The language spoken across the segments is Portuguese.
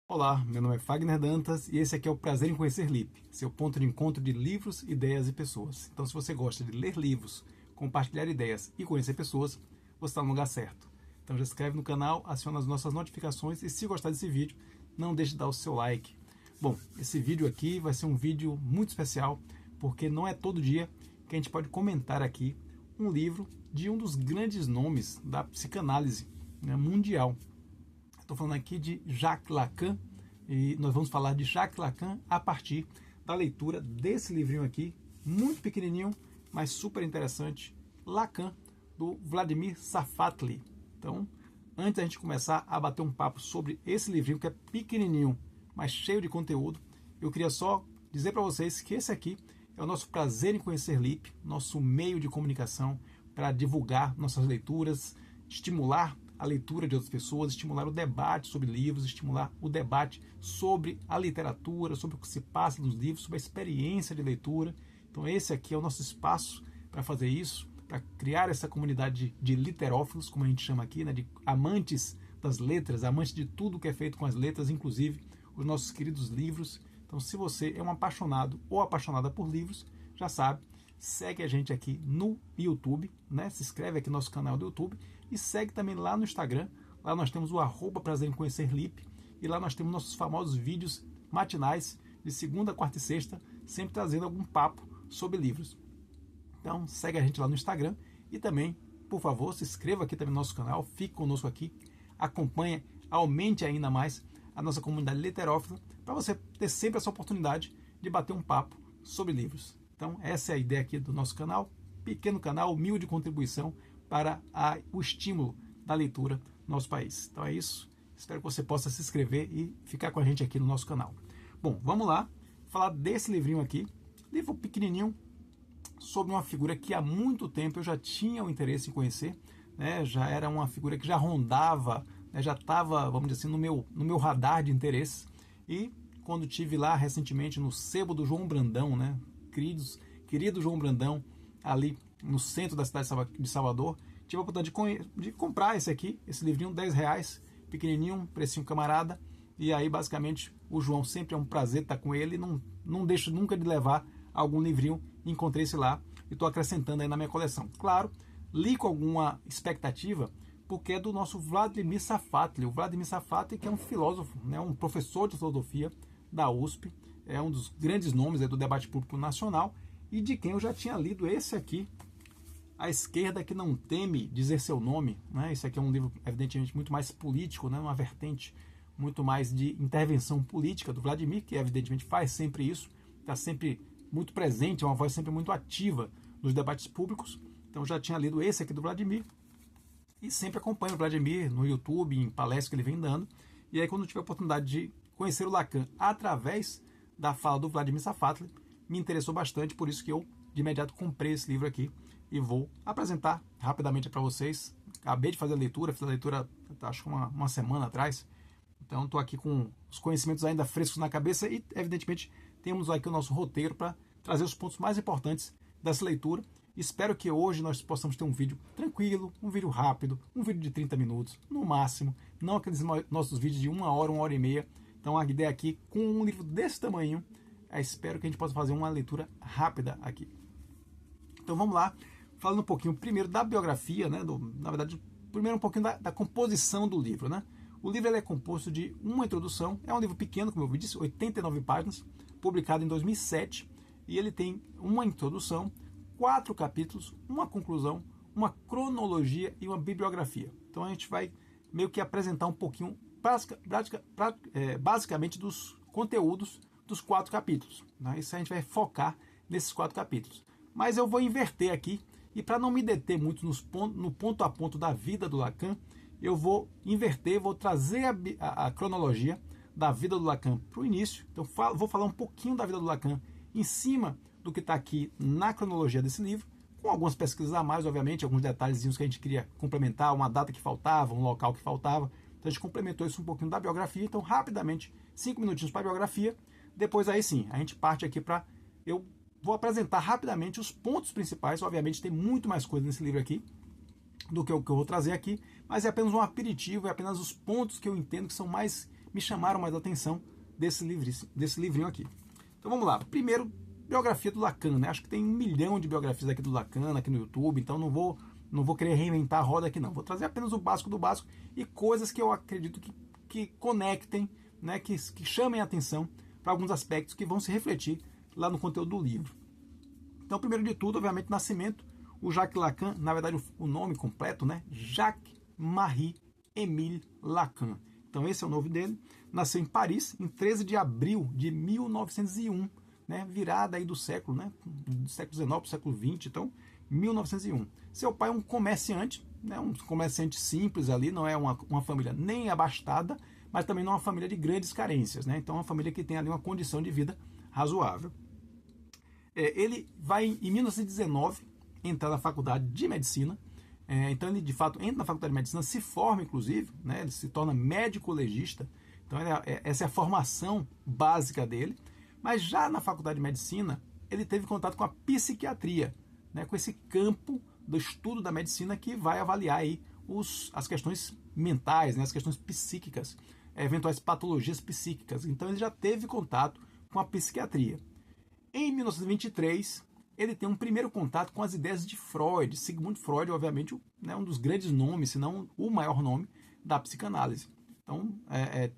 Olá, meu nome é Fagner Dantas e esse aqui é o Prazer em Conhecer Lipe, seu ponto de encontro de livros, ideias e pessoas. Então, se você gosta de ler livros, compartilhar ideias e conhecer pessoas, você está no lugar certo. Então, já se inscreve no canal, aciona as nossas notificações e, se gostar desse vídeo, não deixe de dar o seu like. Bom, esse vídeo aqui vai ser um vídeo muito especial, porque não é todo dia que a gente pode comentar aqui um livro de um dos grandes nomes da psicanálise, né, mundial. Estou falando aqui de Jacques Lacan e nós vamos falar de Jacques Lacan a partir da leitura desse livrinho aqui, muito pequenininho, mas super interessante, Lacan, do Vladimir Safatli. Então, antes da gente começar a bater um papo sobre esse livrinho que é pequenininho, mas cheio de conteúdo, eu queria só dizer para vocês que esse aqui é o nosso Prazer em Conhecer Lipe, nosso meio de comunicação para divulgar nossas leituras, estimular a leitura de outras pessoas, estimular o debate sobre livros, estimular o debate sobre a literatura, sobre o que se passa nos livros, sobre a experiência de leitura. Então esse aqui é o nosso espaço para fazer isso, para criar essa comunidade de literófilos, como a gente chama aqui, né, de amantes das letras, amantes de tudo que é feito com as letras, inclusive os nossos queridos livros. Então, se você é um apaixonado ou apaixonada por livros, já sabe, segue a gente aqui no YouTube, né? Se inscreve aqui no nosso canal do YouTube e segue também lá no Instagram. Lá nós temos o @Prazer em Conhecer Lipe e lá nós temos nossos famosos vídeos matinais de segunda, quarta e sexta, sempre trazendo algum papo sobre livros. Então segue a gente lá no Instagram e também, por favor, se inscreva aqui também no nosso canal, fique conosco aqui, acompanhe, aumente ainda mais a nossa comunidade literófila para você ter sempre essa oportunidade de bater um papo sobre livros. Então essa é a ideia aqui do nosso canal, pequeno canal, humilde contribuição para o estímulo da leitura no nosso país. Então é isso, espero que você possa se inscrever e ficar com a gente aqui no nosso canal. Bom, vamos lá, falar desse livrinho aqui, livro pequenininho, sobre uma figura que há muito tempo eu já tinha o interesse em conhecer, né? Já era uma figura que já rondava, né? Já estava, vamos dizer assim, no meu radar de interesses, e quando tive lá recentemente no sebo do João Brandão, né? Querido João Brandão, ali no centro da cidade de Salvador, tive a oportunidade de comprar esse aqui, esse livrinho, R$10, pequenininho, precinho camarada, e aí basicamente o João, sempre é um prazer estar com ele, não deixo nunca de levar algum livrinho, encontrei esse lá e estou acrescentando aí na minha coleção. Claro, li com alguma expectativa, porque é do nosso Vladimir Safatli, o Vladimir Safatli, que é um filósofo, né, um professor de filosofia da USP, é um dos grandes nomes do debate público nacional, e de quem eu já tinha lido esse aqui, A Esquerda que Não Teme Dizer Seu Nome, né? Esse aqui é um livro evidentemente muito mais político, né? Uma vertente muito mais de intervenção política do Vladimir, que evidentemente faz sempre isso, está sempre muito presente, é uma voz sempre muito ativa nos debates públicos. Então já tinha lido esse aqui do Vladimir e sempre acompanho o Vladimir no YouTube, em palestras que ele vem dando. E aí, quando tive a oportunidade de conhecer o Lacan através da fala do Vladimir Safatli, me interessou bastante, por isso que eu de imediato comprei esse livro aqui e vou apresentar rapidamente para vocês. Acabei de fazer a leitura, fiz a leitura acho que uma semana atrás, então estou aqui com os conhecimentos ainda frescos na cabeça e evidentemente temos aqui o nosso roteiro para trazer os pontos mais importantes dessa leitura. Espero que hoje nós possamos ter um vídeo tranquilo, um vídeo rápido, um vídeo de 30 minutos no máximo, não aqueles nossos vídeos de 1 hora e meia. Então a ideia aqui, com um livro desse tamanho, espero que a gente possa fazer uma leitura rápida aqui. Então vamos lá, falando um pouquinho primeiro da biografia, né, na verdade, primeiro um pouquinho da composição do livro, né? O livro ele é composto de uma introdução, é um livro pequeno, como eu disse, 89 páginas, publicado em 2007, e ele tem uma introdução, 4 capítulos, uma conclusão, uma cronologia e uma bibliografia. Então a gente vai meio que apresentar um pouquinho, basicamente, dos conteúdos dos 4 capítulos. Né? Isso a gente vai focar nesses 4 capítulos. Mas eu vou inverter aqui, e para não me deter muito no ponto a ponto da vida do Lacan, eu vou inverter, vou trazer a cronologia da vida do Lacan para o início. Então vou falar um pouquinho da vida do Lacan em cima do que está aqui na cronologia desse livro, com algumas pesquisas a mais, obviamente, alguns detalhezinhos que a gente queria complementar, uma data que faltava, um local que faltava. Então a gente complementou isso um pouquinho da biografia. Então rapidamente, 5 minutinhos para a biografia. Depois aí sim, a gente parte aqui para... Eu vou apresentar rapidamente os pontos principais. Obviamente tem muito mais coisa nesse livro aqui do que o que eu vou trazer aqui, mas é apenas um aperitivo, é apenas os pontos que eu entendo que são mais me chamaram mais a atenção desse livrinho aqui. Então vamos lá. Primeiro, biografia do Lacan, né? Acho que tem 1 milhão de biografias aqui do Lacan, aqui no YouTube, então não vou querer reinventar a roda aqui não. Vou trazer apenas o básico do básico e coisas que eu acredito que conectem, né? que chamem a atenção para alguns aspectos que vão se refletir lá no conteúdo do livro. Então, primeiro de tudo, obviamente, nascimento. O Jacques Lacan, na verdade, o nome completo, né? Jacques-Marie Émile Lacan. Então, esse é o nome dele. Nasceu em Paris, em 13 de abril de 1901, né? Virada aí do século, né? Do século XIX para o século XX, então, 1901. Seu pai é um comerciante, né? Um comerciante simples ali, não é uma família nem abastada, mas também não é uma família de grandes carências, né? Então, é uma família que tem ali uma condição de vida razoável. Ele vai, em 1919, entrar na faculdade de medicina. Então ele de fato entra na faculdade de medicina, se forma inclusive, né? Ele se torna médico legista. Então essa é a formação básica dele. Mas já na faculdade de medicina ele teve contato com a psiquiatria, né? Com esse campo do estudo da medicina que vai avaliar aí as questões mentais, né? As questões psíquicas, eventuais patologias psíquicas. Então ele já teve contato com a psiquiatria. Em 1923, ele tem um primeiro contato com as ideias de Freud. Sigmund Freud, obviamente, né, um dos grandes nomes, se não o maior nome da psicanálise. Então,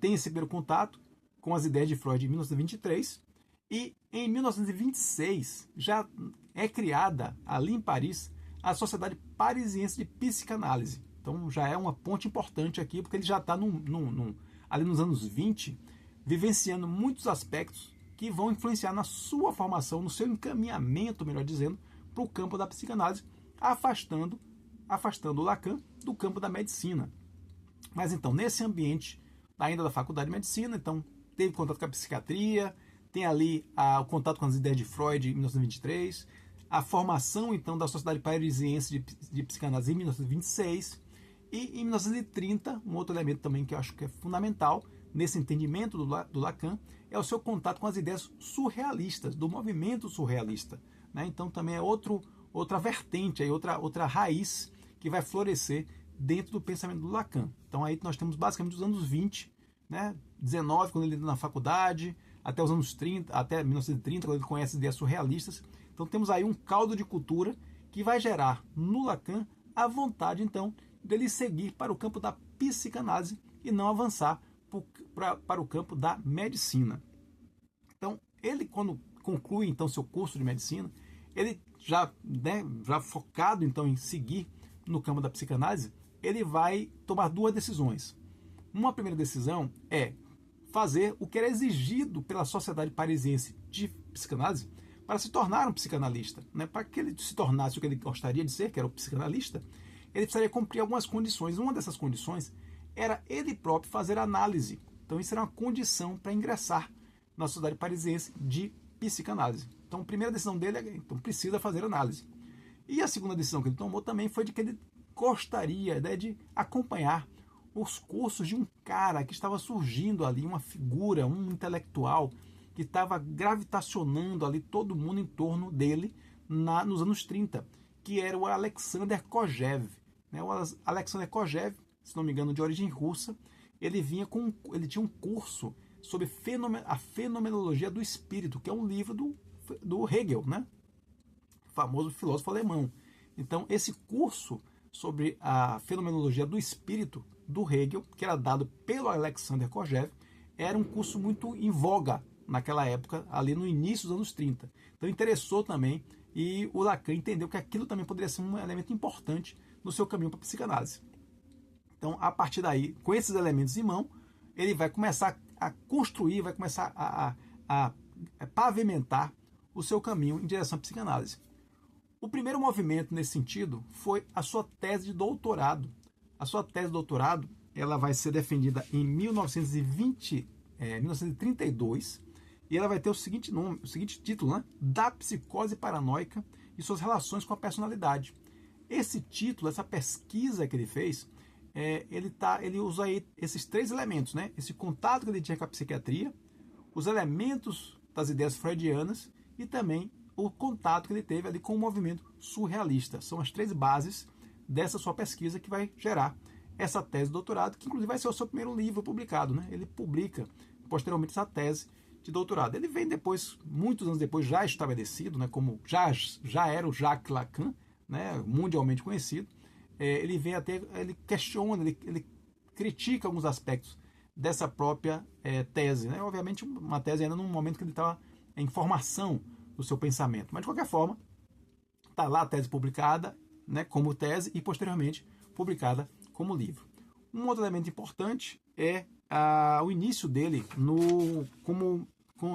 tem esse primeiro contato com as ideias de Freud em 1923. E em 1926, já é criada, ali em Paris, a Sociedade Parisiense de Psicanálise. Então, já é uma ponte importante aqui, porque ele já está ali nos anos 20, vivenciando muitos aspectos que vão influenciar na sua formação, no seu encaminhamento, melhor dizendo, para o campo da psicanálise, afastando o Lacan do campo da medicina. Mas então, nesse ambiente ainda da faculdade de medicina, então teve contato com a psiquiatria, tem ali o contato com as ideias de Freud em 1923, a formação então da Sociedade Parisiense de Psicanálise em 1926, e em 1930, um outro elemento também que eu acho que é fundamental nesse entendimento do Lacan, é o seu contato com as ideias surrealistas, do movimento surrealista, né? Então também é outra vertente, aí outra raiz que vai florescer dentro do pensamento do Lacan. Então aí nós temos basicamente os anos 20, né? 19, quando ele entra na faculdade, até os anos 30, até 1930, quando ele conhece as ideias surrealistas. Então temos aí um caldo de cultura que vai gerar no Lacan a vontade, então, dele seguir para o campo da psicanálise e não avançar para o campo da medicina. Então, ele quando conclui então seu curso de medicina, ele já focado então em seguir no campo da psicanálise, ele vai tomar 2 decisões. Uma primeira decisão é fazer o que era exigido pela Sociedade Parisiense de Psicanálise para se tornar um psicanalista, né? Para que ele se tornasse o que ele gostaria de ser, que era o psicanalista, ele precisaria cumprir algumas condições. Uma dessas condições era ele próprio fazer análise. Então isso era uma condição para ingressar na Sociedade Parisiense de Psicanálise. Então a primeira decisão dele é então precisa fazer análise. E a segunda decisão que ele tomou também foi de que ele gostaria de acompanhar os cursos de um cara que estava surgindo ali, uma figura, um intelectual que estava gravitacionando ali todo mundo em torno dele nos anos 30, que era o Alexander Kojève. Né? O Alexander Kojève, se não me engano, de origem russa, ele tinha um curso sobre a fenomenologia do espírito, que é um livro do Hegel, né? O famoso filósofo alemão. Então, esse curso sobre a fenomenologia do espírito do Hegel, que era dado pelo Alexander Kojève, era um curso muito em voga naquela época, ali no início dos anos 30. Então interessou também, e o Lacan entendeu que aquilo também poderia ser um elemento importante no seu caminho para a psicanálise. Então, a partir daí, com esses elementos em mão, ele vai começar a construir, vai começar a pavimentar o seu caminho em direção à psicanálise. O primeiro movimento nesse sentido foi a sua tese de doutorado. A sua tese de doutorado ela vai ser defendida em 1932, e ela vai ter o seguinte título, né? Da psicose paranoica e suas relações com a personalidade. Esse título, essa pesquisa que ele fez, ele usa aí esses 3 elementos, né? Esse contato que ele tinha com a psiquiatria, os elementos das ideias freudianas e também o contato que ele teve ali com o movimento surrealista. São as 3 bases dessa sua pesquisa que vai gerar essa tese de doutorado, que inclusive vai ser o seu primeiro livro publicado, né? Ele publica posteriormente essa tese de doutorado. Ele vem depois, muitos anos depois, já estabelecido, né, como já era o Jacques Lacan, né, mundialmente conhecido. Ele vem até, ele questiona, ele critica alguns aspectos dessa própria tese, né? Obviamente uma tese ainda num momento que ele estava em formação do seu pensamento, mas de qualquer forma está lá a tese publicada, né, como tese e posteriormente publicada como livro. Um outro elemento importante é o início dele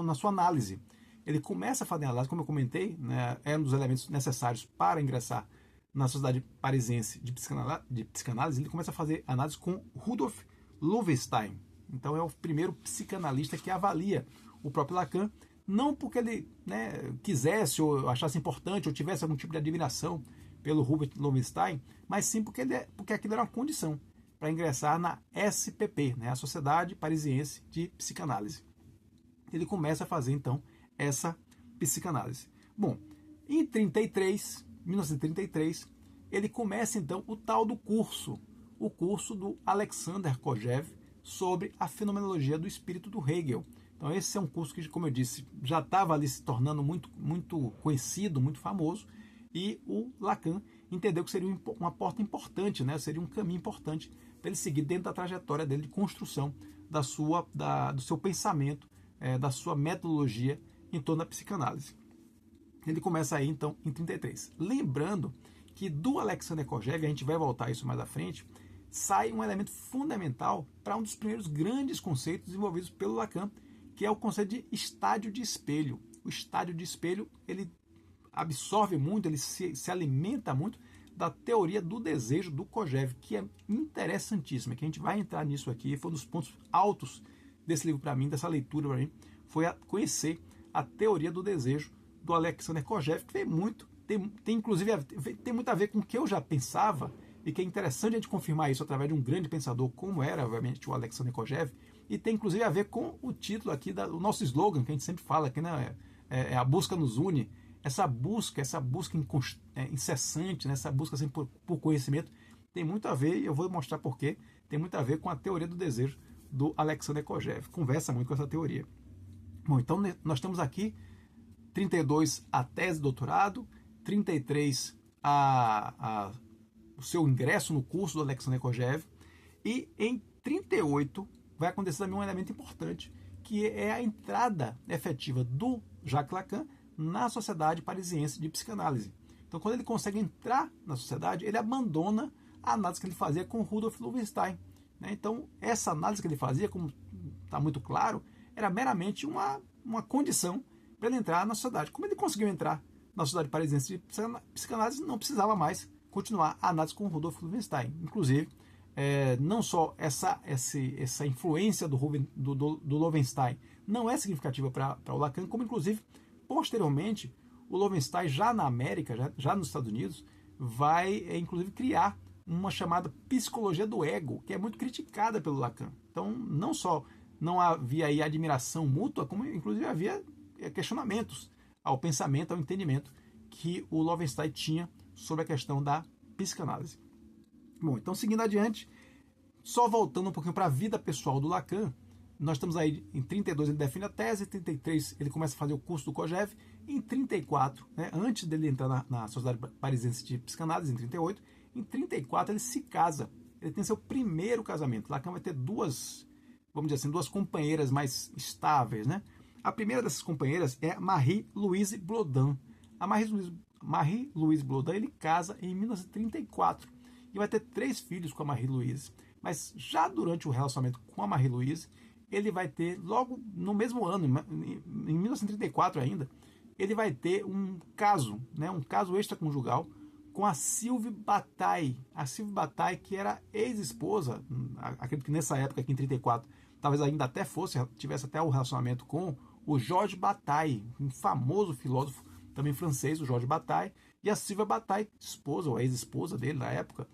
na sua análise. Ele começa a fazer análise, como eu comentei, né, é um dos elementos necessários para ingressar na Sociedade Parisiense de Psicanálise. Ele começa a fazer análise com Rudolf Loewenstein. Então é o primeiro psicanalista que avalia o próprio Lacan, não porque ele, né, quisesse ou achasse importante ou tivesse algum tipo de admiração pelo Rudolf Loewenstein, mas sim porque aquilo era uma condição para ingressar na SPP, né, a Sociedade Parisiense de Psicanálise. Ele começa a fazer, então, essa psicanálise. Bom, em 1933, ele começa, então, o tal do curso, o curso do Alexander Kojève sobre a fenomenologia do espírito do Hegel. Então, esse é um curso que, como eu disse, já estava ali se tornando muito, muito conhecido, muito famoso, e o Lacan entendeu que seria uma porta importante, né? Seria um caminho importante para ele seguir dentro da trajetória dele de construção do seu pensamento, da sua metodologia em torno da psicanálise. Ele começa aí, então, em 33. Lembrando que do Alexander Kojève, a gente vai voltar a isso mais à frente, sai um elemento fundamental para um dos primeiros grandes conceitos desenvolvidos pelo Lacan, que é o conceito de estádio de espelho. O estádio de espelho, ele absorve muito, ele se alimenta muito da teoria do desejo do Kojève, que é interessantíssima, que a gente vai entrar nisso aqui. Foi um dos pontos altos desse livro para mim, dessa leitura para mim, foi conhecer a teoria do desejo do Alexander Kojève, que tem inclusive tem muito a ver com o que eu já pensava, e que é interessante a gente confirmar isso através de um grande pensador como era, obviamente, o Alexander Kojève, e tem inclusive a ver com o título aqui do nosso slogan, que a gente sempre fala aqui, né? A busca nos une. Essa busca incessante, né? Essa busca assim, por conhecimento, tem muito a ver, e eu vou mostrar porquê, tem muito a ver com a teoria do desejo do Alexander Kojève. Conversa muito com essa teoria. Bom, então nós temos aqui 32 a tese de doutorado, 33 o seu ingresso no curso do Alexander Kojève, e em 38 vai acontecer também um elemento importante, que é a entrada efetiva do Jacques Lacan na Sociedade Parisiense de Psicanálise. Então, quando ele consegue entrar na sociedade, ele abandona a análise que ele fazia com Rudolf Loewenstein, né? Então, essa análise que ele fazia, como está muito claro, era meramente uma condição para ele entrar na sociedade. Como ele conseguiu entrar na Sociedade Parisiense de Psicanálise, não precisava mais continuar a análise com Rudolf Loewenstein. Inclusive, não só essa influência do Loewenstein não é significativa para o Lacan, como inclusive, posteriormente, o Loewenstein, já na América, já nos Estados Unidos, vai inclusive criar uma chamada psicologia do ego, que é muito criticada pelo Lacan. Então, não só não havia aí admiração mútua, como inclusive havia questionamentos ao pensamento, ao entendimento que o Loewenstein tinha sobre a questão da psicanálise. Bom, então seguindo adiante, só voltando um pouquinho para a vida pessoal do Lacan, nós estamos aí em 32 ele define a tese, em 33 ele começa a fazer o curso do Kojève, em 34, né, antes dele entrar na Sociedade Parisiense de Psicanálise, em 38, em 34 ele se casa, ele tem seu primeiro casamento. Lacan vai ter duas companheiras mais estáveis, né? A primeira dessas companheiras é Marie-Louise Blodin. A Marie-Louise Blodin, ele casa em 1934 e vai ter 3 filhos com a Marie-Louise. Mas já durante o relacionamento com a Marie-Louise, ele vai ter, logo no mesmo ano, em 1934 ainda, ele vai ter um caso extraconjugal com a Sylvie Bataille. A Sylvie Bataille, que era ex-esposa, acredito que nessa época aqui em 34, talvez ainda até tivesse até o relacionamento com o Georges Bataille, um famoso filósofo também francês, o Georges Bataille, e a Sylvie Bataille, esposa ou ex-esposa dele na época,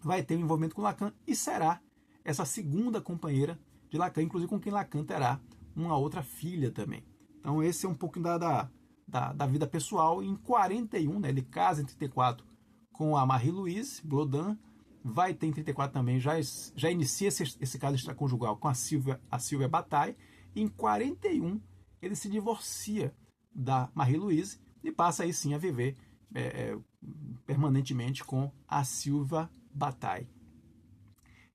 vai ter um envolvimento com Lacan e será essa segunda companheira de Lacan, inclusive com quem Lacan terá uma outra filha também. Então esse é um pouquinho da vida pessoal. Em 41, né, ele casa em 34 com a Marie-Louise Blodin, vai ter em 34 também, já inicia esse caso extraconjugal com a Silvia Bataille, e em 41 ele se divorcia da Marie-Louise e passa aí sim a viver permanentemente com a Silvia Bataille.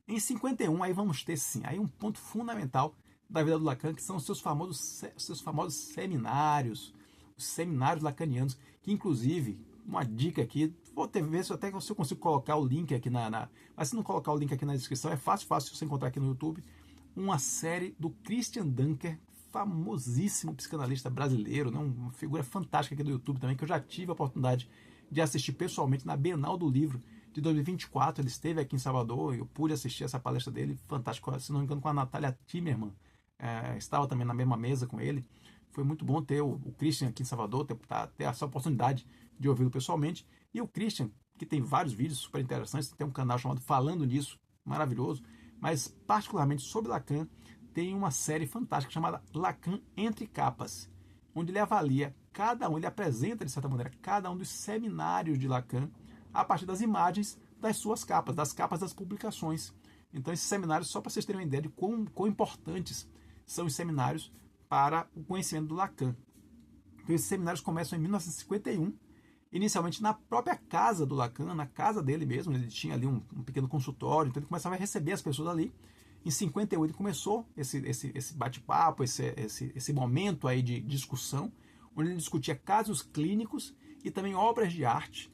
Em 51, aí vamos ter sim aí um ponto fundamental da vida do Lacan, que são os seus famosos seminários, os seminários lacanianos, que inclusive, uma dica aqui, vou ver se eu consigo colocar o link aqui mas se não colocar o link aqui na descrição, é fácil você encontrar aqui no YouTube, uma série do Christian Dunker, famosíssimo psicanalista brasileiro, né, uma figura fantástica aqui do YouTube também, que eu já tive a oportunidade de assistir pessoalmente na Bienal do Livro de 2024, ele esteve aqui em Salvador, eu pude assistir essa palestra dele, fantástico, se não me engano, com a Natália Timmerman, estava também na mesma mesa com ele. Foi muito bom ter o Christian aqui em Salvador, ter essa oportunidade de ouvi-lo pessoalmente. E o Christian, que tem vários vídeos super interessantes, tem um canal chamado Falando Nisso, maravilhoso, mas particularmente sobre Lacan, tem uma série fantástica chamada Lacan Entre Capas, onde ele avalia ele apresenta de certa maneira cada um dos seminários de Lacan a partir das imagens das suas capas, das capas das publicações. Então esses seminários, só para vocês terem uma ideia de quão importantes são os seminários para o conhecimento do Lacan. Então esses seminários começam em 1951, inicialmente na própria casa do Lacan, na casa dele mesmo, ele tinha ali um pequeno consultório, então ele começava a receber as pessoas ali. Em 58 começou esse bate-papo, esse momento aí de discussão, onde ele discutia casos clínicos e também obras de arte,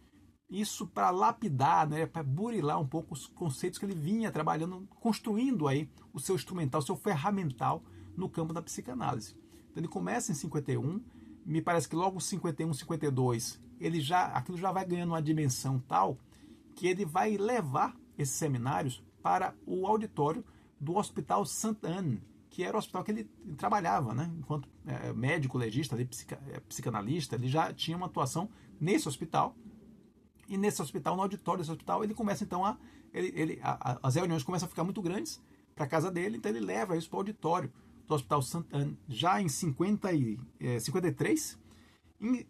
isso para lapidar, né, para burilar um pouco os conceitos que ele vinha trabalhando, construindo aí o seu instrumental, o seu ferramental no campo da psicanálise. Então ele começa em 51, me parece que logo 51, 52, aquilo já vai ganhando uma dimensão tal que ele vai levar esses seminários para o auditório do Hospital Sainte-Anne, que era o hospital que ele trabalhava, né? Enquanto médico, legista, psicanalista, ele já tinha uma atuação nesse hospital. E nesse hospital, no auditório desse hospital, ele começa então as reuniões começam a ficar muito grandes para a casa dele, então ele leva isso para o auditório do Hospital Sainte-Anne já em 53, e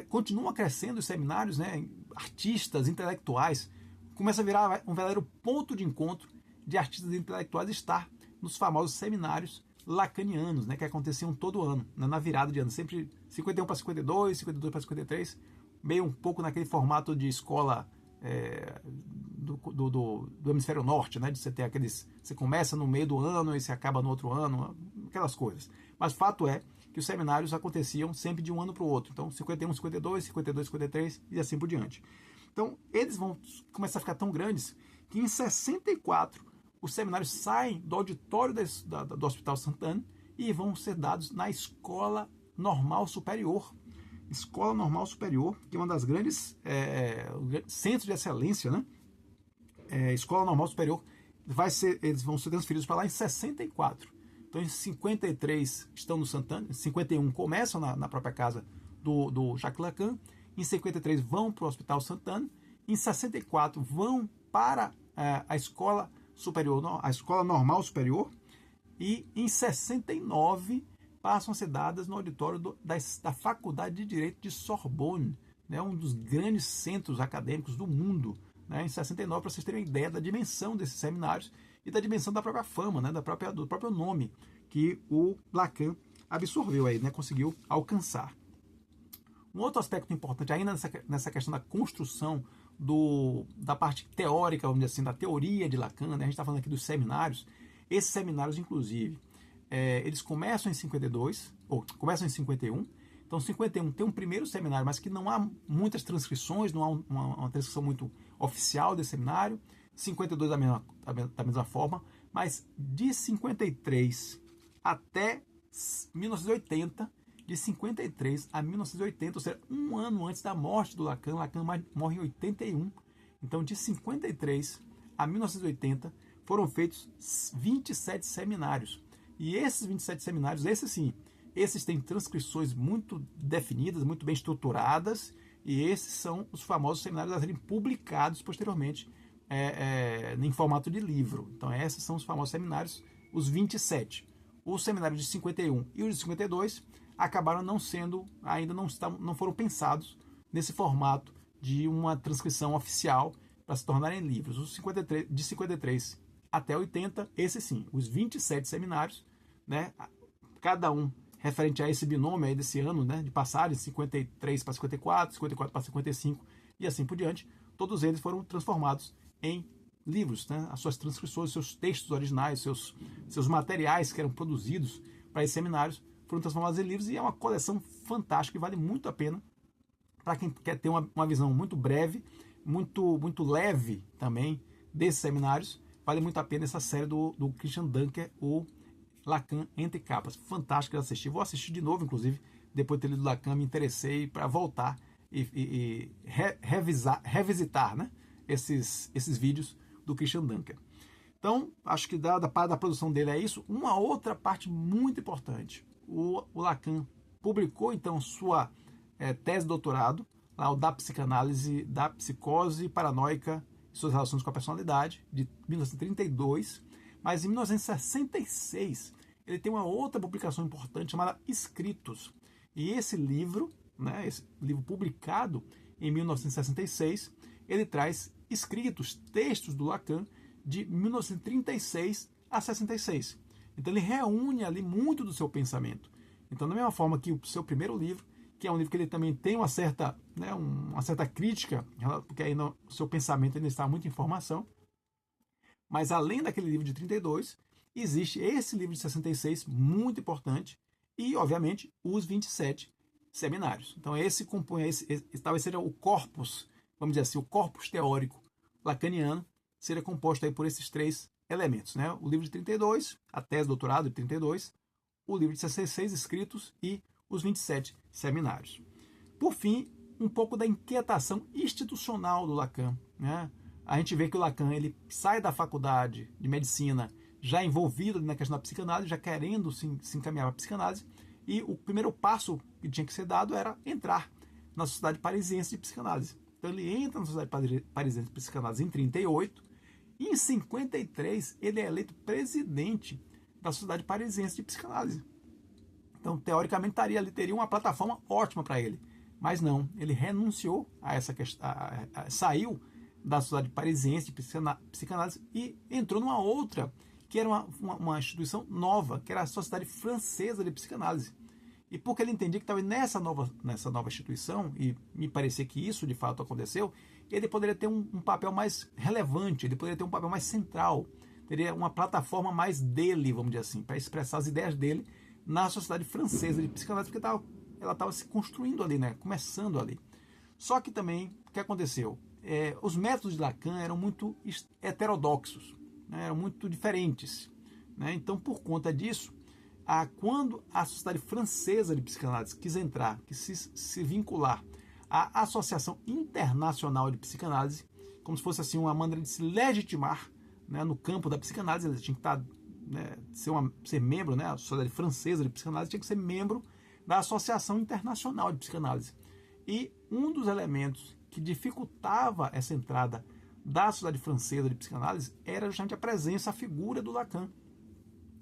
continua crescendo os seminários, né? Artistas, intelectuais, começa a virar um verdadeiro ponto de encontro de artistas intelectuais estar nos famosos seminários lacanianos, né, que aconteciam todo ano, né, na virada de ano, sempre 51 para 52, 52 para 53, meio um pouco naquele formato de escola do hemisfério norte, né, de você ter você começa no meio do ano e você acaba no outro ano, aquelas coisas. Mas fato é que os seminários aconteciam sempre de um ano para o outro, então 51, 52, 52, 53 e assim por diante. Então eles vão começar a ficar tão grandes que em 64 os seminários saem do auditório do Hospital Sainte-Anne e vão ser dados na Escola Normal Superior. Escola Normal Superior, que é uma das grandes centros de excelência, né? Escola Normal Superior, eles vão ser transferidos para lá em 64. Então, em 53 estão no Sainte-Anne, em 51 começam na própria casa do Jacques Lacan, em 53 vão para o Hospital Sainte-Anne, em 64 vão para a Escola Superior, a Escola Normal Superior, e em 69 passam a ser dadas no auditório da Faculdade de Direito de Sorbonne, né, um dos grandes centros acadêmicos do mundo, né, em 69, para vocês terem uma ideia da dimensão desses seminários e da dimensão da própria fama, né, do próprio nome que o Lacan absorveu aí, né, conseguiu alcançar. Um outro aspecto importante ainda nessa questão da construção da parte teórica, vamos dizer assim, da teoria de Lacan, né? A gente está falando aqui dos seminários. Esses seminários, inclusive, eles começam em 52, ou começam em 51. Então, 51 tem um primeiro seminário, mas que não há muitas transcrições, não há uma transcrição muito oficial desse seminário. 52 da mesma forma, mas de 53 até 1980, de 53 a 1980, ou seja, um ano antes da morte do Lacan, Lacan morre em 81. Então, de 53 a 1980, foram feitos 27 seminários. E esses 27 seminários, esses têm transcrições muito definidas, muito bem estruturadas, e esses são os famosos seminários a serem publicados posteriormente em formato de livro. Então, esses são os famosos seminários, os 27. Os seminários de 51 e os de 52 acabaram não sendo, ainda não foram pensados nesse formato de uma transcrição oficial para se tornarem livros. Os 53, de 53 até 80, esses sim, os 27 seminários, né, cada um referente a esse binômio aí desse ano, né, de passagem, 53 para 54, 54 para 55 e assim por diante, todos eles foram transformados em livros, né, as suas transcrições, seus textos originais, seus materiais que eram produzidos para esses seminários foram transformados em livros, e é uma coleção fantástica que vale muito a pena para quem quer ter uma visão muito breve, muito leve também desses seminários. Vale muito a pena essa série do Christian Dunker, o Lacan Entre Capas. Fantástico de assistir. Vou assistir de novo, inclusive, depois de ter lido Lacan, me interessei para voltar e revisitar, né, esses vídeos do Christian Dunker. Então, acho que da parte da produção dele é isso. Uma outra parte muito importante. O Lacan publicou, então, sua tese de doutorado, lá, o da psicanálise, da psicose paranoica e suas relações com a personalidade, de 1932. Mas em 1966, ele tem uma outra publicação importante chamada Escritos. E esse livro, né, esse livro publicado em 1966, ele traz escritos, textos do Lacan de 1936 a 66. Então ele reúne ali muito do seu pensamento. Então, da mesma forma que o seu primeiro livro, que é um livro que ele também tem uma certa crítica, porque aí no seu pensamento ainda está muita informação, mas além daquele livro de 32, existe esse livro de 66, muito importante, e, obviamente, os 27 seminários. Então, esse compõe, talvez seja o corpus, vamos dizer assim, o corpus teórico lacaniano, seria composto aí por esses três elementos, né? O livro de 32, a tese de doutorado de 32, o livro de 66 escritos e os 27 seminários. Por fim, um pouco da inquietação institucional do Lacan, né? A gente vê que o Lacan ele sai da faculdade de medicina já envolvido na questão da psicanálise, já querendo se encaminhar para a psicanálise, e o primeiro passo que tinha que ser dado era entrar na Sociedade Parisiense de Psicanálise. Então ele entra na Sociedade Parisiense de Psicanálise em 38, e em 53 ele é eleito presidente da Sociedade Parisiense de Psicanálise. Então, teoricamente, teria uma plataforma ótima para ele. Mas não, ele renunciou a essa questão, saiu da Sociedade Parisiense de Psicanálise e entrou numa outra, que era uma instituição nova, que era a Sociedade Francesa de Psicanálise. E porque ele entendia que estava nessa nova instituição, e me parecia que isso de fato aconteceu, ele poderia ter um papel mais relevante, ele poderia ter um papel mais central, teria uma plataforma mais dele, vamos dizer assim, para expressar as ideias dele na Sociedade Francesa de Psicanálise, porque ela estava se construindo ali, né? Começando ali. Só que também, o que aconteceu? Os métodos de Lacan eram muito heterodoxos, né? Eram muito diferentes, né? Então, por conta disso, quando a Sociedade Francesa de Psicanálise quis entrar, quis se vincular à Associação Internacional de Psicanálise, como se fosse assim uma maneira de se legitimar, né, no campo da psicanálise, ele tinha que estar, né, ser membro, né, a Sociedade Francesa de Psicanálise tinha que ser membro da Associação Internacional de Psicanálise. E um dos elementos que dificultava essa entrada da Sociedade Francesa de Psicanálise era justamente a presença, a figura do Lacan.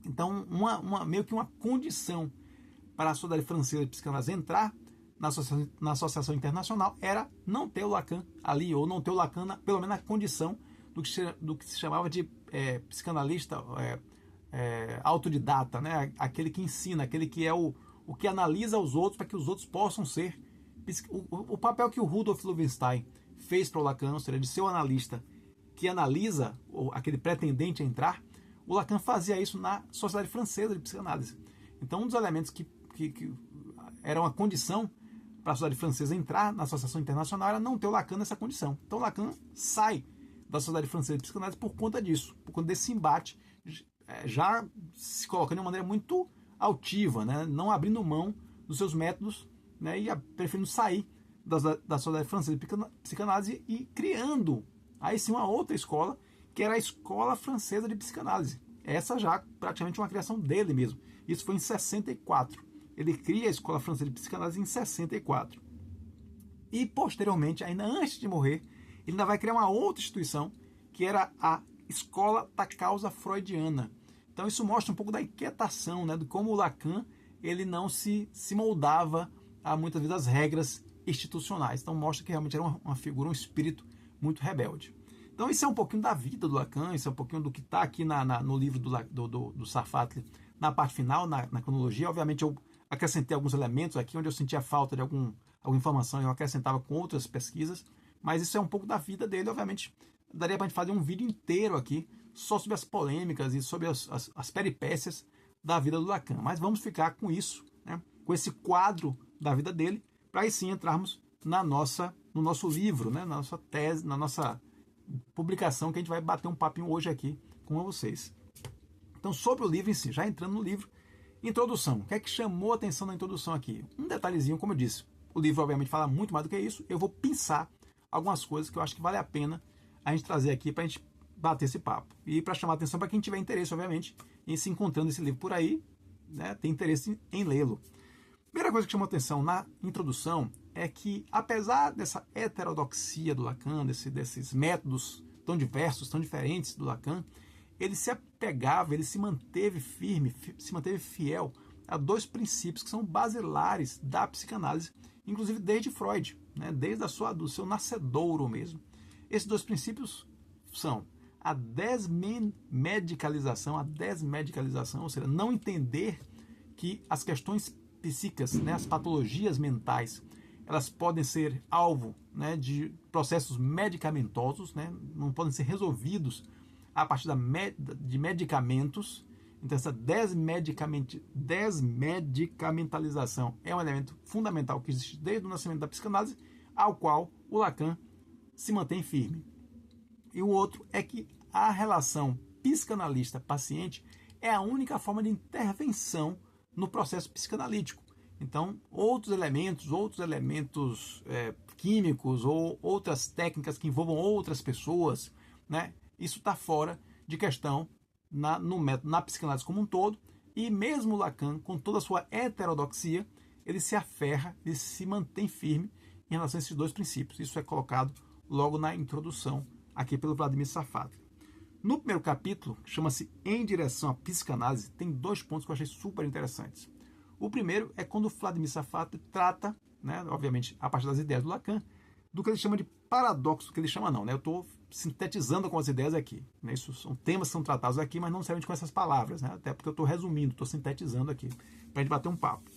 Então, meio que uma condição para a Sociedade Francesa de Psicanálise entrar na Associação Internacional era não ter o Lacan ali, ou não ter o Lacan, pelo menos na condição do que se chamava de psicanalista autodidata, né? Aquele que ensina, aquele que é o que analisa os outros para que os outros possam ser. O papel que o Rudolf Loewenstein fez para o Lacan, ou seja, de ser o analista que analisa aquele pretendente a entrar, o Lacan fazia isso na Sociedade Francesa de Psicanálise. Então, um dos elementos que era uma condição para a Sociedade Francesa entrar na Associação Internacional era não ter o Lacan nessa condição. Então, o Lacan sai da Sociedade Francesa de Psicanálise por conta disso, por conta desse embate, já se colocando de uma maneira muito altiva, né? Não abrindo mão dos seus métodos, né? E preferindo sair da Sociedade Francesa de Psicanálise e criando, aí sim, uma outra escola, que era a Escola Francesa de Psicanálise. Essa já praticamente uma criação dele mesmo. Isso foi em 64. Ele cria a Escola Francesa de Psicanálise em 64. E, posteriormente, ainda antes de morrer, ele ainda vai criar uma outra instituição, que era a Escola da Causa Freudiana. Então, isso mostra um pouco da inquietação, né, de como o Lacan ele não se moldava a, muitas vezes, as regras institucionais. Então, mostra que realmente era uma figura, um espírito muito rebelde. Então isso é um pouquinho da vida do Lacan, isso é um pouquinho do que está aqui no livro do Sarfati, na parte final, na cronologia. Obviamente eu acrescentei alguns elementos aqui, onde eu sentia falta de alguma informação, eu acrescentava com outras pesquisas, mas isso é um pouco da vida dele. Obviamente daria para a gente fazer um vídeo inteiro aqui só sobre as polêmicas e sobre as peripécias da vida do Lacan, mas vamos ficar com isso, né, com esse quadro da vida dele, para aí sim entrarmos no nosso livro, né, na nossa tese, na nossa publicação, que a gente vai bater um papinho hoje aqui com vocês. Então, sobre o livro em si, já entrando no livro, introdução. O que é que chamou a atenção na introdução aqui? Um detalhezinho, como eu disse, o livro obviamente fala muito mais do que isso, eu vou pensar algumas coisas que eu acho que vale a pena a gente trazer aqui para a gente bater esse papo. E para chamar a atenção para quem tiver interesse, obviamente, em se encontrando esse livro por aí, né, tem interesse em lê-lo. Primeira coisa que chamou a atenção na introdução é que, apesar dessa heterodoxia do Lacan, desses métodos tão diversos, tão diferentes do Lacan, ele se apegava, ele se manteve firme, se manteve fiel a dois princípios que são basilares da psicanálise, inclusive desde Freud, né, desde do seu nascedouro mesmo. Esses dois princípios são a desmedicalização, ou seja, não entender que as questões psíquicas, né, as patologias mentais, elas podem ser alvo, né, de processos medicamentosos, né, não podem ser resolvidos a partir de medicamentos. Então essa desmedicamentalização é um elemento fundamental que existe desde o nascimento da psicanálise, ao qual o Lacan se mantém firme. E o outro é que a relação psicanalista-paciente é a única forma de intervenção no processo psicanalítico. Então, outros elementos químicos ou outras técnicas que envolvam outras pessoas, né, isso está fora de questão na psicanálise como um todo. E mesmo Lacan, com toda a sua heterodoxia, ele se aferra, ele se mantém firme em relação a esses dois princípios. Isso é colocado logo na introdução aqui pelo Vladimir Sarfati. No primeiro capítulo, que chama-se Em Direção à Psicanálise, tem dois pontos que eu achei super interessantes. O primeiro é quando o Vladimir Sarfati trata, né, obviamente a partir das ideias do Lacan, do que ele chama de paradoxo, que ele chama não, né? Eu estou sintetizando com as ideias aqui, né? Isso são temas que são tratados aqui, mas não necessariamente com essas palavras, né? Até porque eu estou resumindo, estou sintetizando aqui, para a gente bater um papo.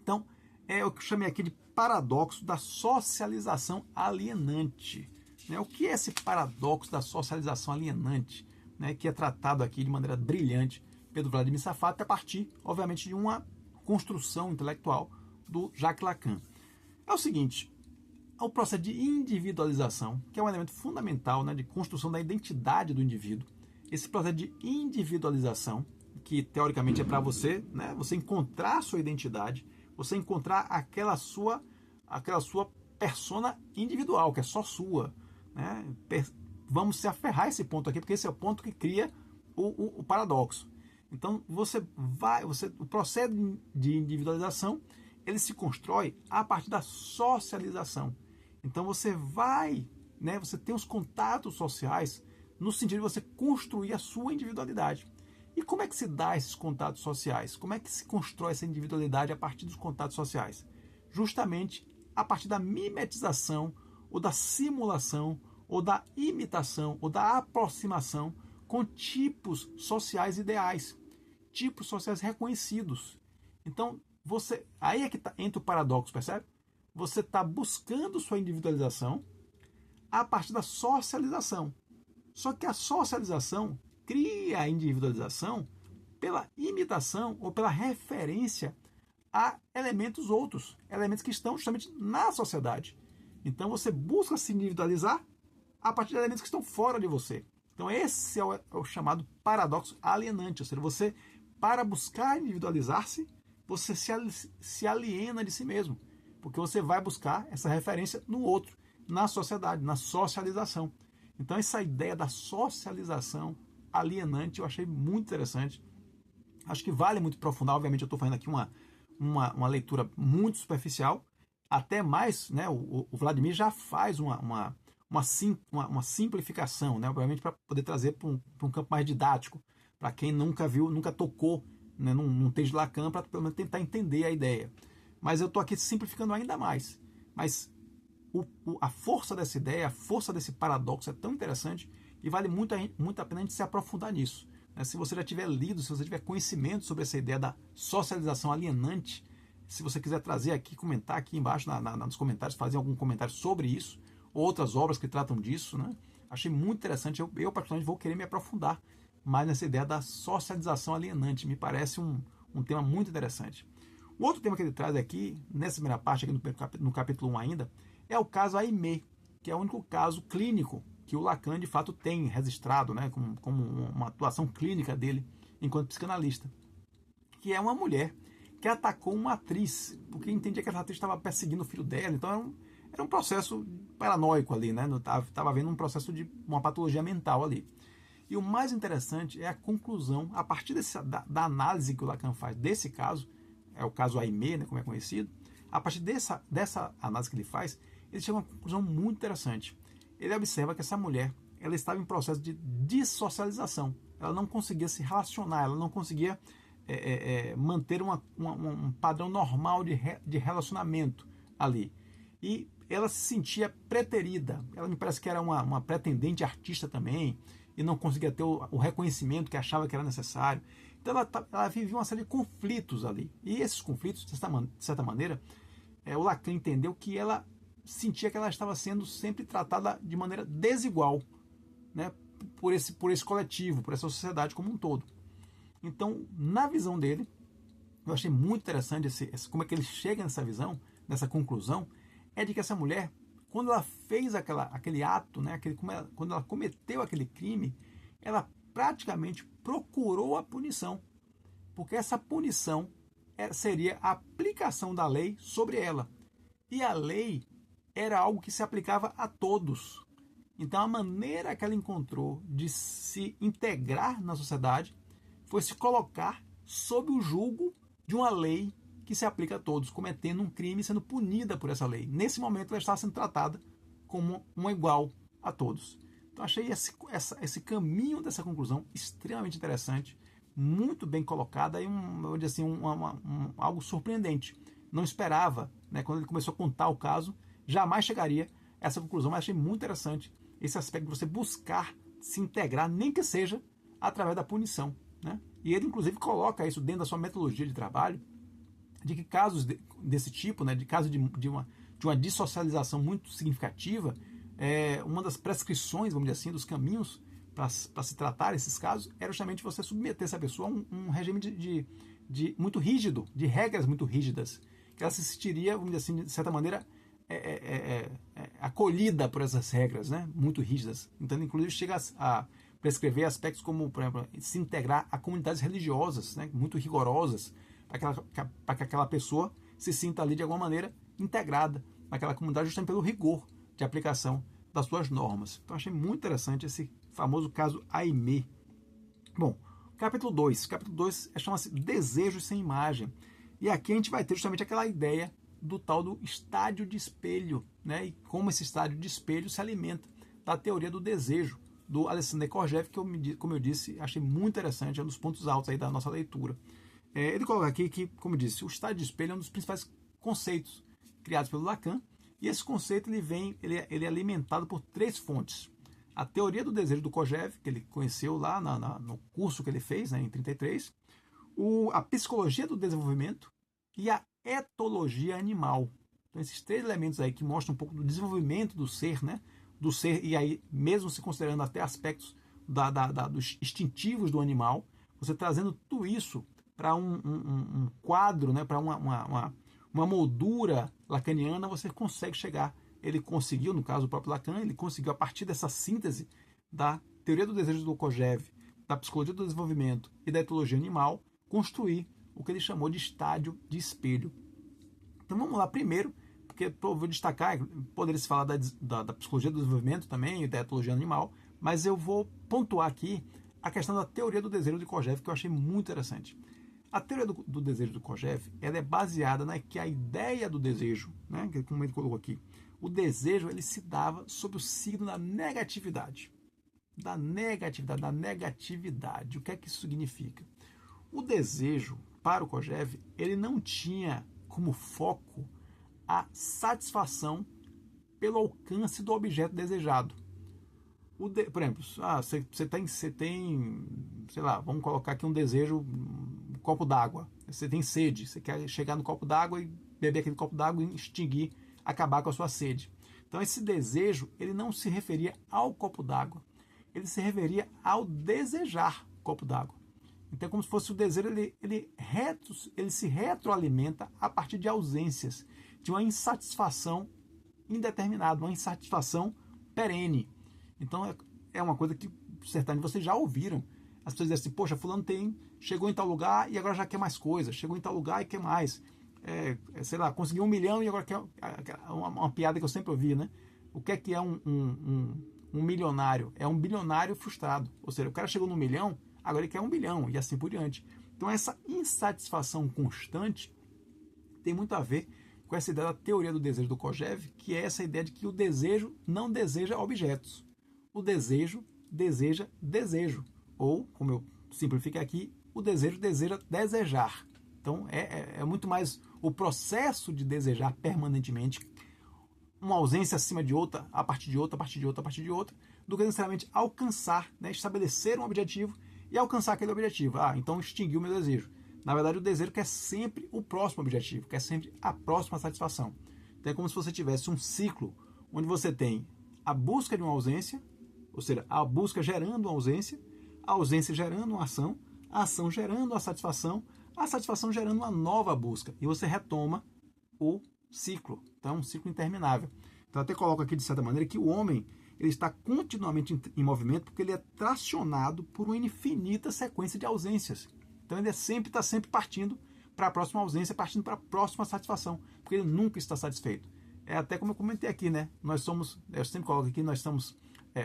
Então, é o que eu chamei aqui de paradoxo da socialização alienante. Né? O que é esse paradoxo da socialização alienante, né, que é tratado aqui de maneira brilhante pelo Vladimir Sarfati a partir, obviamente, de uma construção intelectual do Jacques Lacan? É o seguinte: o processo de individualização, que é um elemento fundamental, né, de construção da identidade do indivíduo, esse processo de individualização, que teoricamente é para você, né, você encontrar a sua identidade, você encontrar aquela sua persona individual, que é só sua, né? Vamos se aferrar a esse ponto aqui, porque esse é o ponto que cria o paradoxo. Então, o processo de individualização, ele se constrói a partir da socialização. Então, você tem os contatos sociais no sentido de você construir a sua individualidade. E como é que se dá esses contatos sociais? Como é que se constrói essa individualidade a partir dos contatos sociais? Justamente a partir da mimetização, ou da simulação, ou da imitação, ou da aproximação com tipos sociais ideais, tipos sociais reconhecidos. Então, aí é que entra o paradoxo, percebe? Você está buscando sua individualização a partir da socialização. Só que a socialização cria a individualização pela imitação ou pela referência a elementos outros, elementos que estão justamente na sociedade. Então você busca se individualizar a partir de elementos que estão fora de você. Então esse é o chamado paradoxo alienante, ou seja, você, para buscar individualizar-se, você se aliena de si mesmo, porque você vai buscar essa referência no outro, na sociedade, na socialização. Então essa ideia da socialização alienante eu achei muito interessante. Acho que vale muito aprofundar. Obviamente eu estou fazendo aqui uma leitura muito superficial, até mais, né, o Vladimir já faz uma simplificação, né, obviamente para poder trazer para um campo mais didático, para quem nunca viu, nunca tocou, né, num texto de Lacan, para pelo menos tentar entender a ideia. Mas eu estou aqui simplificando ainda mais. Mas a força dessa ideia, a força desse paradoxo é tão interessante e vale muito a pena a gente se aprofundar nisso. Se você já tiver lido, se você tiver conhecimento sobre essa ideia da socialização alienante, se você quiser trazer aqui, comentar aqui embaixo nos comentários, fazer algum comentário sobre isso, outras obras que tratam disso, né? Achei muito interessante, eu particularmente vou querer me aprofundar mais nessa ideia da socialização alienante, me parece um tema muito interessante. O outro tema que ele traz aqui, nessa primeira parte, aqui no capítulo 1 ainda, é o caso Aimee, que é o único caso clínico que o Lacan de fato tem registrado, né, como uma atuação clínica dele enquanto psicanalista, que é uma mulher que atacou uma atriz, porque entendia que essa atriz estava perseguindo o filho dela, então era um processo paranoico ali, né? Estava havendo um processo de uma patologia mental ali. E o mais interessante é a conclusão, a partir da análise que o Lacan faz desse caso, é o caso Aimee, né, como é conhecido, a partir dessa análise que ele faz, ele chega a uma conclusão muito interessante. Ele observa que essa mulher ela estava em processo de dissocialização, ela não conseguia se relacionar, ela não conseguia manter um padrão normal de relacionamento ali. E ela se sentia preterida, ela me parece que era uma pretendente artista também, e não conseguia ter o reconhecimento que achava que era necessário. Então ela vivia uma série de conflitos ali. E esses conflitos, de certa maneira, o Lacan entendeu que ela sentia que ela estava sendo sempre tratada de maneira desigual, né, por esse coletivo, por essa sociedade como um todo. Então, na visão dele, eu achei muito interessante como é que ele chega nessa visão, nessa conclusão, é de que essa mulher, quando ela fez aquele ato, né, quando ela cometeu aquele crime, ela praticamente procurou a punição, porque essa punição seria a aplicação da lei sobre ela. E a lei era algo que se aplicava a todos. Então, a maneira que ela encontrou de se integrar na sociedade foi se colocar sob o julgo de uma lei que se aplica a todos, cometendo um crime e sendo punida por essa lei. Nesse momento, ela estava sendo tratada como uma igual a todos. Então, achei esse caminho dessa conclusão extremamente interessante, muito bem colocada e eu diria assim, algo surpreendente. Não esperava, né, quando ele começou a contar o caso, jamais chegaria a essa conclusão, mas achei muito interessante esse aspecto de você buscar se integrar, nem que seja através da punição, né? E ele, inclusive, coloca isso dentro da sua metodologia de trabalho, de que casos desse tipo, né, de casos de uma dissocialização muito significativa, uma das prescrições, vamos dizer assim, dos caminhos para se tratar esses casos, era justamente você submeter essa pessoa a um regime de muito rígido, de regras muito rígidas, que ela se sentiria, vamos dizer assim, de certa maneira, acolhida por essas regras, né, muito rígidas. Então, inclusive, chega a prescrever aspectos como, por exemplo, se integrar a comunidades religiosas, né, muito rigorosas, para que aquela pessoa se sinta ali de alguma maneira integrada naquela comunidade, justamente pelo rigor de aplicação das suas normas. Então, achei muito interessante esse famoso caso Aimee. Bom, capítulo 2. Capítulo 2 chama-se Desejos sem Imagem. E aqui a gente vai ter justamente aquela ideia do tal do estádio de espelho, né? E como esse estádio de espelho se alimenta da teoria do desejo do Alexander Kojève, que, como eu disse, achei muito interessante, é um dos pontos altos aí da nossa leitura. Ele coloca aqui que, como eu disse, o estádio de espelho é um dos principais conceitos criados pelo Lacan, e esse conceito ele é alimentado por 3 fontes. A teoria do desejo do Kojève, que ele conheceu lá no curso que ele fez, né, em 33, a psicologia do desenvolvimento e a etologia animal. Então, esses 3 elementos aí que mostram um pouco do desenvolvimento do ser, né? Do ser, e aí, mesmo se considerando até aspectos dos instintivos do animal, você trazendo tudo isso para um quadro, né? Para uma moldura lacaniana, você consegue chegar. Ele conseguiu, no caso do próprio Lacan, ele conseguiu, a partir dessa síntese da teoria do desejo do Kojève, da psicologia do desenvolvimento e da etologia animal, construir o que ele chamou de estádio de espelho. Então vamos lá primeiro, porque eu vou destacar, poderia se falar da psicologia do desenvolvimento também e da etologia animal, mas eu vou pontuar aqui a questão da teoria do desejo de Kojève, que eu achei muito interessante. A teoria do desejo do Kojève, ela é baseada que a ideia do desejo, né, como ele colocou aqui, o desejo ele se dava sob o signo da negatividade. Da negatividade. O que é que isso significa? O desejo, para o Kojève, ele não tinha como foco a satisfação pelo alcance do objeto desejado. Por exemplo, você tem, sei lá, vamos colocar aqui um desejo, um copo d'água. Você tem sede, você quer chegar no copo d'água e beber aquele copo d'água e extinguir, acabar com a sua sede. Então esse desejo, ele não se referia ao copo d'água, ele se referia ao desejar o copo d'água. Então é como se fosse o desejo, ele se retroalimenta a partir de ausências, de uma insatisfação indeterminada, uma insatisfação perene. Então é uma coisa que certamente vocês já ouviram. As pessoas dizem assim, poxa, fulano chegou em tal lugar e agora já quer mais coisa, chegou em tal lugar e quer mais. Sei lá, conseguiu 1 milhão e agora quer uma piada que eu sempre ouvi, né? O que é um milionário? É um bilionário frustrado. Ou seja, o cara chegou no 1 milhão, agora ele quer 1 bilhão e assim por diante. Então essa insatisfação constante tem muito a ver com essa ideia da teoria do desejo do Kojève, que é essa ideia de que o desejo não deseja objetos. O desejo deseja desejo. Ou, como eu simplifiquei aqui, o desejo deseja desejar. Então é muito mais o processo de desejar permanentemente uma ausência acima de outra, a partir de outra, a partir de outra, a partir de outra, do que necessariamente alcançar, né, estabelecer um objetivo e alcançar aquele objetivo. Então extinguir o meu desejo. Na verdade, o desejo quer sempre o próximo objetivo, quer sempre a próxima satisfação. Então é como se você tivesse um ciclo onde você tem a busca de uma ausência, ou seja, a busca gerando uma ausência, a ausência gerando uma ação, a ação gerando a satisfação gerando uma nova busca. E você retoma o ciclo. Então é um ciclo interminável. Então até coloco aqui de certa maneira que o homem ele está continuamente em movimento porque ele é tracionado por uma infinita sequência de ausências. Então ele está sempre partindo para a próxima ausência, partindo para a próxima satisfação, porque ele nunca está satisfeito. É até como eu comentei aqui, né? Eu sempre coloco aqui, nós estamos,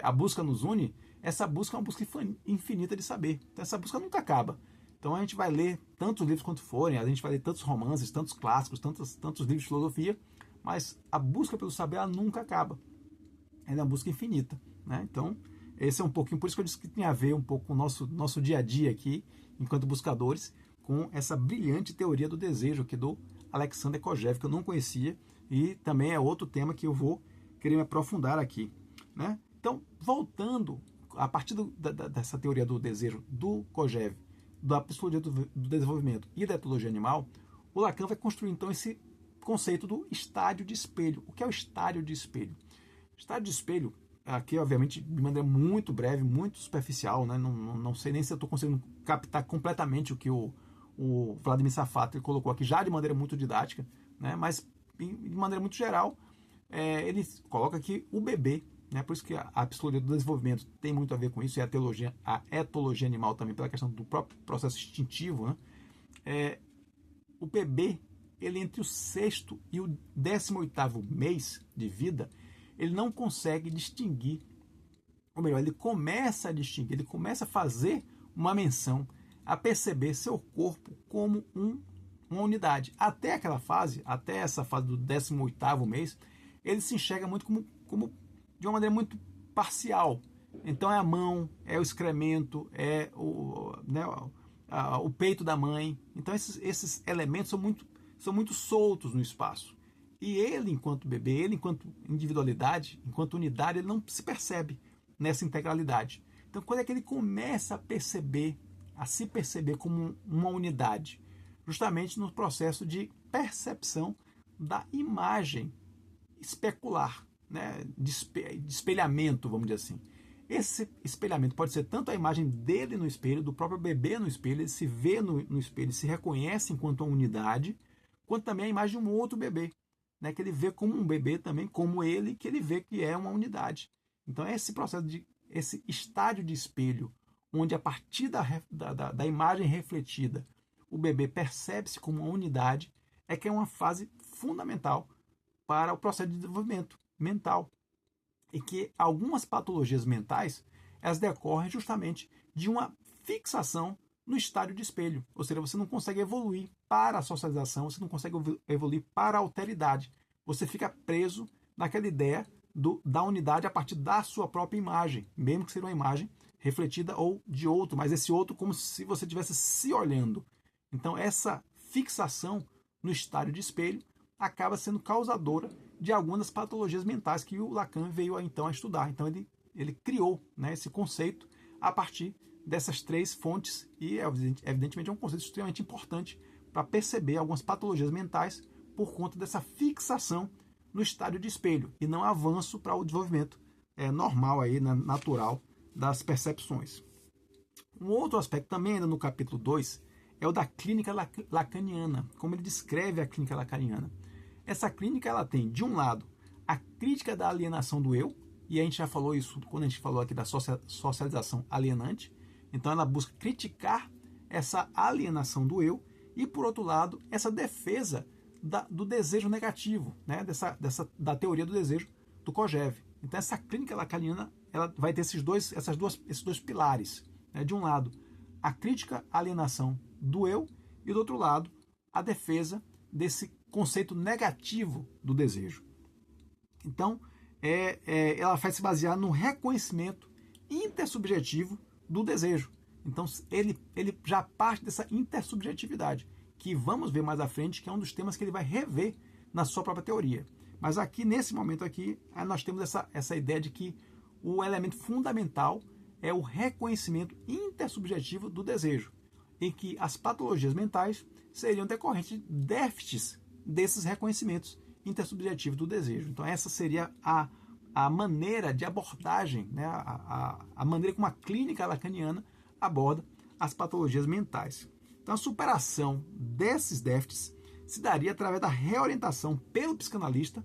a busca nos une, essa busca é uma busca infinita de saber. Então essa busca nunca acaba. Então a gente vai ler tantos livros quanto forem, a gente vai ler tantos romances, tantos clássicos, tantos livros de filosofia, mas a busca pelo saber ela nunca acaba. Ela é uma busca infinita, né? Então esse é um pouquinho, por isso que eu disse que tem a ver um pouco com o nosso dia a dia aqui, enquanto buscadores, com essa brilhante teoria do desejo aqui do Alexander Kojève, que eu não conhecia, e também é outro tema que eu vou querer me aprofundar aqui, né? Então, voltando, a partir dessa teoria do desejo do Kojève, da psicologia do desenvolvimento e da etologia animal, o Lacan vai construir então esse conceito do estádio de espelho. O que é o estádio de espelho? Estádio de espelho, aqui obviamente de maneira muito breve, muito superficial, né? Não sei nem se eu estou conseguindo captar completamente o que o Vladimir Safatli colocou aqui, já de maneira muito didática, né? Mas de maneira muito geral, ele coloca aqui o bebê, né? Por isso que a psicologia do desenvolvimento tem muito a ver com isso, e a etologia animal também, pela questão do próprio processo instintivo, né? O bebê, ele entre o 6º e o 18º mês de vida, ele não consegue distinguir, ou melhor, ele começa a distinguir, ele começa a fazer uma menção, a perceber seu corpo como uma unidade. Até essa fase do 18º mês, ele se enxerga muito como de uma maneira muito parcial. Então é a mão, é o excremento, é o peito da mãe. Então esses elementos são muito soltos no espaço. E ele, enquanto bebê, ele, enquanto individualidade, enquanto unidade, ele não se percebe nessa integralidade. Então, quando é que ele começa a se perceber como uma unidade? Justamente no processo de percepção da imagem especular, né? De espelhamento, vamos dizer assim. Esse espelhamento pode ser tanto a imagem dele no espelho, do próprio bebê no espelho, ele se vê no espelho, se reconhece enquanto uma unidade, quanto também a imagem de um outro bebê, né, que ele vê como um bebê também, como ele, que ele vê que é uma unidade. Então, esse processo esse estádio de espelho, onde a partir da imagem refletida, o bebê percebe-se como uma unidade, é que é uma fase fundamental para o processo de desenvolvimento mental. E que algumas patologias mentais, elas decorrem justamente de uma fixação no estádio de espelho. Ou seja, você não consegue evoluir para a socialização, você não consegue evoluir para a alteridade. Você fica preso naquela ideia da unidade a partir da sua própria imagem, mesmo que seja uma imagem refletida ou de outro, mas esse outro como se você estivesse se olhando. Então essa fixação no estádio de espelho acaba sendo causadora de algumas das patologias mentais que o Lacan veio então a estudar. Então ele criou, né, esse conceito a partir dessas três fontes e evidentemente é um conceito extremamente importante para perceber algumas patologias mentais por conta dessa fixação no estádio de espelho e não avanço para o desenvolvimento normal, aí, né, natural das percepções. Um outro aspecto também, ainda no capítulo 2, é o da clínica lacaniana, como ele descreve a clínica lacaniana. Essa clínica ela tem, de um lado, a crítica da alienação do eu, e a gente já falou isso quando a gente falou aqui da socialização alienante. Então ela busca criticar essa alienação do eu e, por outro lado, essa defesa do desejo negativo, né? da teoria do desejo do Kojève. Então essa clínica lacaniana ela vai ter esses dois pilares. Né? De um lado, a crítica à alienação do eu e, do outro lado, a defesa desse conceito negativo do desejo. Então, ela vai se basear no reconhecimento intersubjetivo do desejo. Então, ele já parte dessa intersubjetividade, que vamos ver mais à frente, que é um dos temas que ele vai rever na sua própria teoria. Mas aqui, nesse momento aqui, nós temos essa ideia de que o elemento fundamental é o reconhecimento intersubjetivo do desejo, em que as patologias mentais seriam decorrentes de déficits desses reconhecimentos intersubjetivos do desejo. Então essa seria a maneira de abordagem, né? a maneira como a clínica lacaniana aborda as patologias mentais. Então a superação desses déficits se daria através da reorientação pelo psicanalista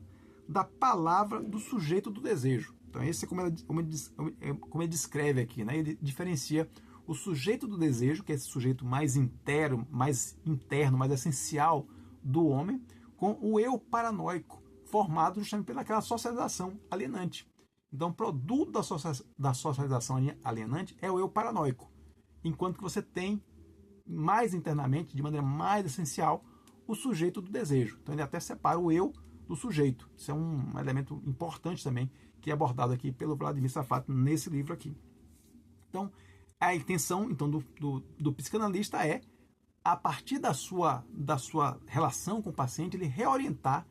da palavra do sujeito do desejo. Então esse é como ele descreve aqui, né? Ele diferencia o sujeito do desejo, que é esse sujeito mais interno, mais essencial do homem, com o eu paranoico, formado justamente pelaquela socialização alienante. Então, o produto da socialização alienante é o eu paranoico, enquanto que você tem mais internamente, de maneira mais essencial, o sujeito do desejo. Então, ele até separa o eu do sujeito. Isso é um elemento importante também, que é abordado aqui pelo Vladimir Safato nesse livro aqui. Então, a intenção então, do psicanalista é, a partir da sua relação com o paciente, ele reorientar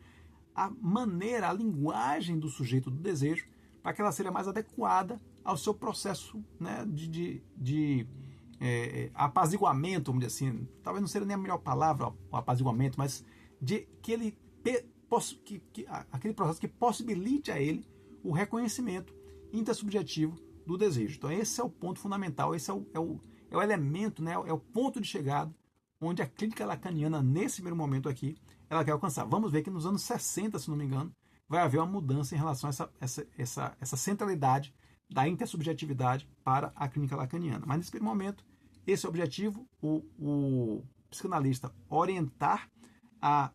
a maneira, a linguagem do sujeito do desejo para que ela seja mais adequada ao seu processo, né, de apaziguamento, vamos dizer assim. Talvez não seja nem a melhor palavra, o apaziguamento, mas de que ele aquele processo que possibilite a ele o reconhecimento intersubjetivo do desejo. Então esse é o ponto fundamental, esse é o elemento, né, é o ponto de chegada onde a clínica lacaniana, nesse primeiro momento aqui, ela quer alcançar. Vamos ver que nos anos 60, se não me engano, vai haver uma mudança em relação a essa centralidade da intersubjetividade para a clínica lacaniana. Mas nesse primeiro momento, esse é o objetivo, o psicanalista orientar a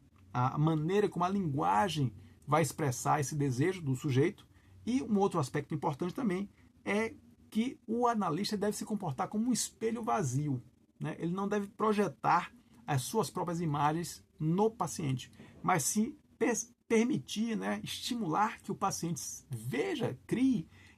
maneira como a linguagem vai expressar esse desejo do sujeito. E um outro aspecto importante também é que o analista deve se comportar como um espelho vazio. Né? Ele não deve projetar as suas próprias imagens no paciente, mas sim permitir, né, estimular que o paciente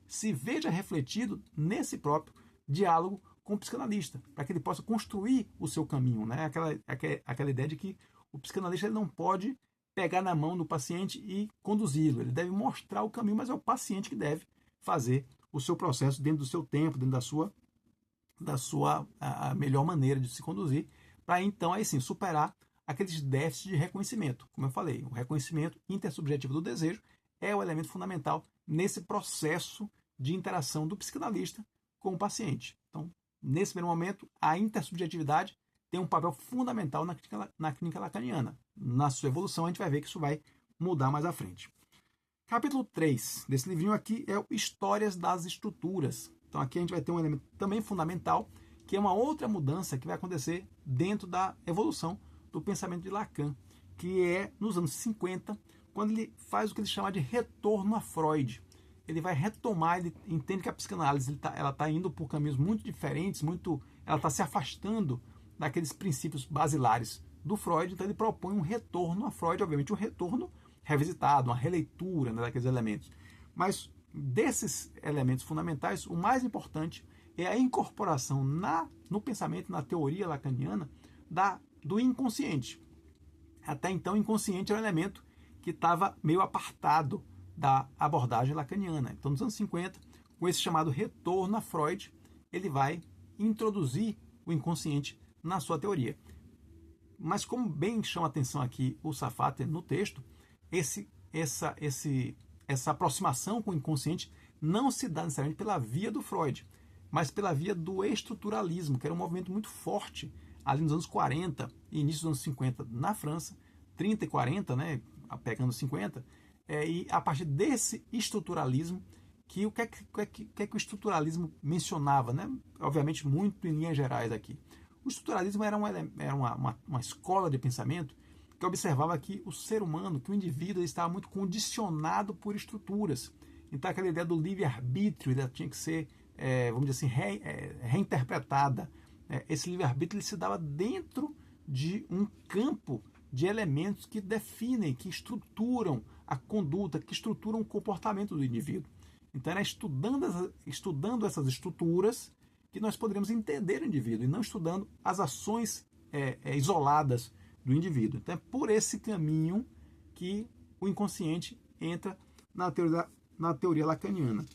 se veja refletido nesse próprio diálogo com o psicanalista, para que ele possa construir o seu caminho. Né? Aquela ideia de que o psicanalista ele não pode pegar na mão do paciente e conduzi-lo. Ele deve mostrar o caminho, mas é o paciente que deve fazer o seu processo dentro do seu tempo, dentro da sua a melhor maneira de se conduzir, para então, aí sim, superar aqueles déficits de reconhecimento. Como eu falei, o reconhecimento intersubjetivo do desejo é o elemento fundamental nesse processo de interação do psicanalista com o paciente. Então, nesse primeiro momento, a intersubjetividade tem um papel fundamental na clínica lacaniana. Na sua evolução, a gente vai ver que isso vai mudar mais à frente. Capítulo 3 desse livrinho aqui é o Histórias das Estruturas. Então aqui a gente vai ter um elemento também fundamental, que é uma outra mudança que vai acontecer dentro da evolução do pensamento de Lacan, que é nos anos 50, quando ele faz o que ele chama de retorno a Freud. Ele vai retomar, ele entende que a psicanálise ela está indo por caminhos muito diferentes, ela está se afastando daqueles princípios basilares do Freud, então ele propõe um retorno a Freud, obviamente um retorno revisitado, uma releitura, né, daqueles elementos. Mas desses elementos fundamentais, o mais importante é a incorporação no pensamento, na teoria lacaniana, do inconsciente. Até então, o inconsciente é um elemento que estava meio apartado da abordagem lacaniana. Então, nos anos 50, com esse chamado retorno a Freud, ele vai introduzir o inconsciente na sua teoria. Mas como bem chama a atenção aqui o Safater no texto, essa aproximação com o inconsciente não se dá necessariamente pela via do Freud, mas pela via do estruturalismo, que era um movimento muito forte ali nos anos 40 e início dos anos 50 na França, 30 e 40, né, pegando 50, e a partir desse estruturalismo, que o que é que o estruturalismo mencionava, né? Obviamente muito em linhas gerais aqui. O estruturalismo era uma escola de pensamento que observava que o ser humano, que o indivíduo, estava muito condicionado por estruturas. Então aquela ideia do livre-arbítrio tinha que ser, vamos dizer assim, reinterpretada. Esse livre-arbítrio se dava dentro de um campo de elementos que definem, que estruturam a conduta, que estruturam o comportamento do indivíduo. Então era estudando essas estruturas que nós poderíamos entender o indivíduo e não estudando as ações isoladas do indivíduo. Então é por esse caminho que o inconsciente entra na teoria lacaniana.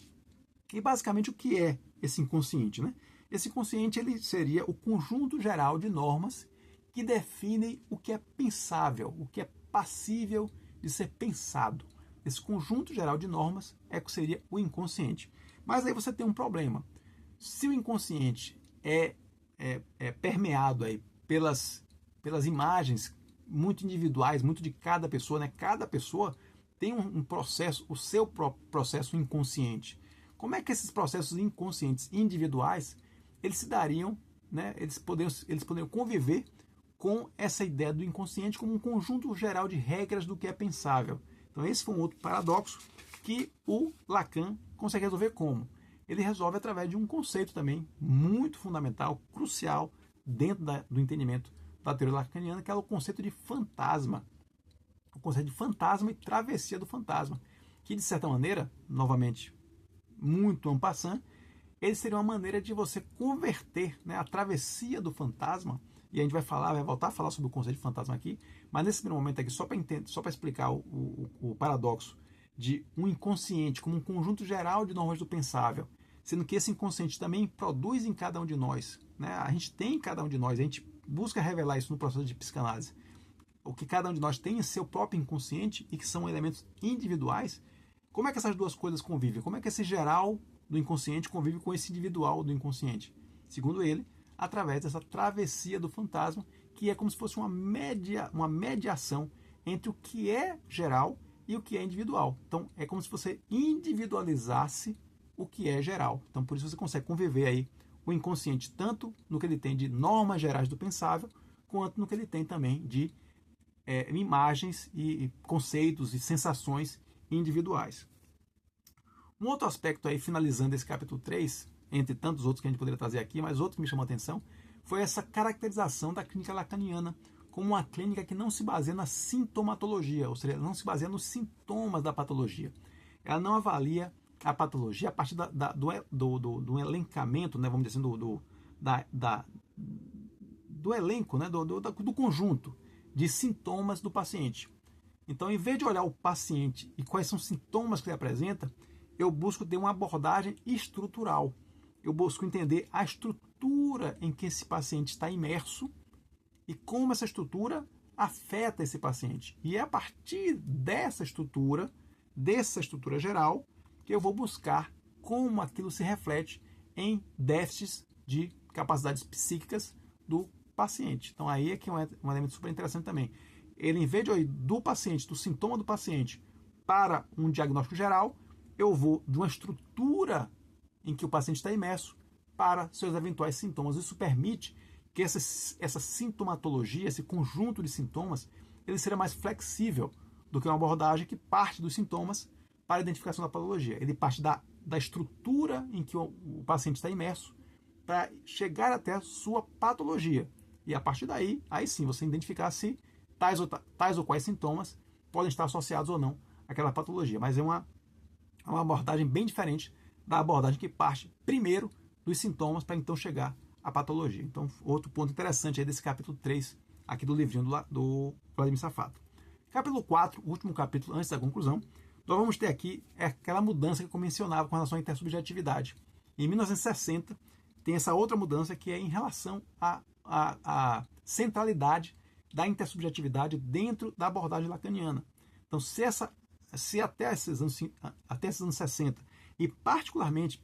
E basicamente o que é esse inconsciente, né? Esse inconsciente ele seria o conjunto geral de normas que definem o que é pensável, o que é passível de ser pensado. Esse conjunto geral de normas é que seria o inconsciente. Mas aí você tem um problema. Se o inconsciente é permeado aí pelas imagens muito individuais, muito de cada pessoa, né? Cada pessoa tem um processo, o seu próprio processo inconsciente. Como é que esses processos inconscientes individuais eles se dariam, né? Eles poderiam conviver com essa ideia do inconsciente como um conjunto geral de regras do que é pensável. Então esse foi um outro paradoxo que o Lacan consegue resolver como? Ele resolve através de um conceito também muito fundamental, crucial, dentro do entendimento da teoria lacaniana, que é o conceito de fantasma. O conceito de fantasma e travessia do fantasma, que de certa maneira, novamente, muito en passant, ele seria uma maneira de você converter, né, a travessia do fantasma, e a gente vai voltar a falar sobre o conceito de fantasma aqui, mas nesse primeiro momento aqui, só para explicar o paradoxo de um inconsciente como um conjunto geral de normas do pensável, sendo que esse inconsciente também produz em cada um de nós, né? A gente tem em cada um de nós, a gente busca revelar isso no processo de psicanálise, o que cada um de nós tem em seu próprio inconsciente e que são elementos individuais. Como é que essas duas coisas convivem? Como é que esse geral do inconsciente convive com esse individual do inconsciente? Segundo ele, através dessa travessia do fantasma, que é como se fosse uma mediação entre o que é geral e o que é individual. Então, é como se você individualizasse o que é geral. Então, por isso você consegue conviver aí o inconsciente tanto no que ele tem de normas gerais do pensável, quanto no que ele tem também de imagens e conceitos e sensações individuais. Um outro aspecto aí, finalizando esse capítulo 3, entre tantos outros que a gente poderia trazer aqui, mas outro que me chamou a atenção, foi essa caracterização da clínica lacaniana como uma clínica que não se baseia na sintomatologia, ou seja, não se baseia nos sintomas da patologia. Ela não avalia a patologia a partir do elencamento, né, vamos dizer assim, do elenco, né, do conjunto de sintomas do paciente. Então, em vez de olhar o paciente e quais são os sintomas que ele apresenta, eu busco ter uma abordagem estrutural. Eu busco entender a estrutura em que esse paciente está imerso e como essa estrutura afeta esse paciente. E é a partir dessa estrutura geral, que eu vou buscar como aquilo se reflete em déficits de capacidades psíquicas do paciente. Então aí é que é um elemento super interessante também. Ele, em vez de ir do paciente, do sintoma do paciente, para um diagnóstico geral, eu vou de uma estrutura em que o paciente está imerso para seus eventuais sintomas. Isso permite que essa sintomatologia, esse conjunto de sintomas, ele seja mais flexível do que uma abordagem que parte dos sintomas para a identificação da patologia. Ele parte da estrutura em que o paciente está imerso para chegar até a sua patologia. E a partir daí, aí sim, você identificar se tais ou quais sintomas podem estar associados ou não àquela patologia. Mas é uma abordagem bem diferente da abordagem que parte primeiro dos sintomas para então chegar à patologia. Então, outro ponto interessante aí desse capítulo 3 aqui do livrinho do Vladimir Safato. Capítulo 4, o último capítulo antes da conclusão, nós vamos ter aqui aquela mudança que eu mencionava com relação à intersubjetividade. Em 1960, tem essa outra mudança que é em relação à centralidade da intersubjetividade dentro da abordagem lacaniana. Então, se até esses anos 60, e particularmente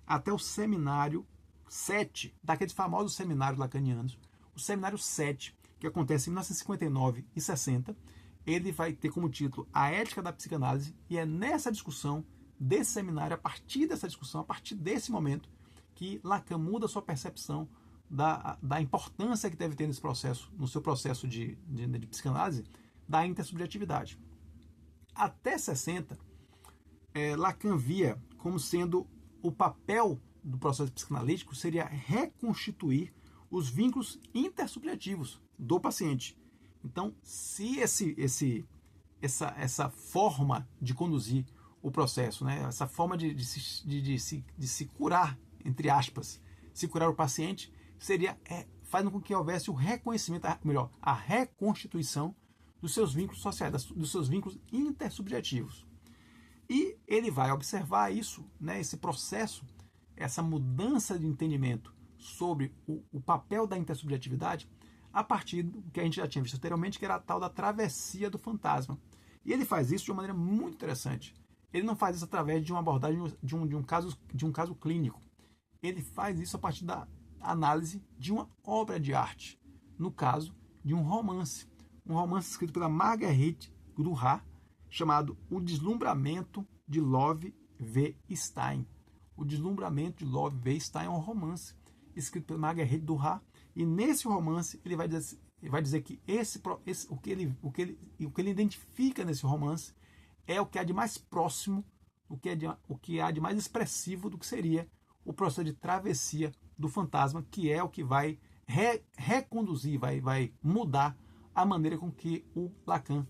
até o seminário 7, daqueles famosos seminários lacanianos, o seminário 7, que acontece em 1959 e 60, ele vai ter como título A Ética da Psicanálise, e é nessa discussão desse seminário, a partir dessa discussão, a partir desse momento, que Lacan muda sua percepção da importância que deve ter nesse processo, no seu processo de psicanálise, da intersubjetividade. Até 60, Lacan via como sendo o papel do processo psicanalítico seria reconstituir os vínculos intersubjetivos do paciente. Então, se essa forma de conduzir o processo, né, essa forma de se curar, entre aspas, se curar o paciente, seria fazendo com que houvesse o reconhecimento, melhor, a reconstituição dos seus vínculos sociais, dos seus vínculos intersubjetivos. E ele vai observar isso, né, esse processo, essa mudança de entendimento sobre o papel da intersubjetividade a partir do que a gente já tinha visto anteriormente, que era a tal da travessia do fantasma. E ele faz isso de uma maneira muito interessante. Ele não faz isso através de uma abordagem de um caso clínico. Ele faz isso a partir da análise de uma obra de arte, no caso de um romance escrito pela Marguerite Duras, chamado O Deslumbramento de Love V. Stein. O Deslumbramento de Love V. Stein é um romance escrito pela Marguerite Duras, e nesse romance ele vai dizer que o que ele identifica nesse romance é o que há de mais próximo, o que há de mais expressivo do que seria o processo de travessia do fantasma, que é o que vai reconduzir, vai mudar a maneira com que o Lacan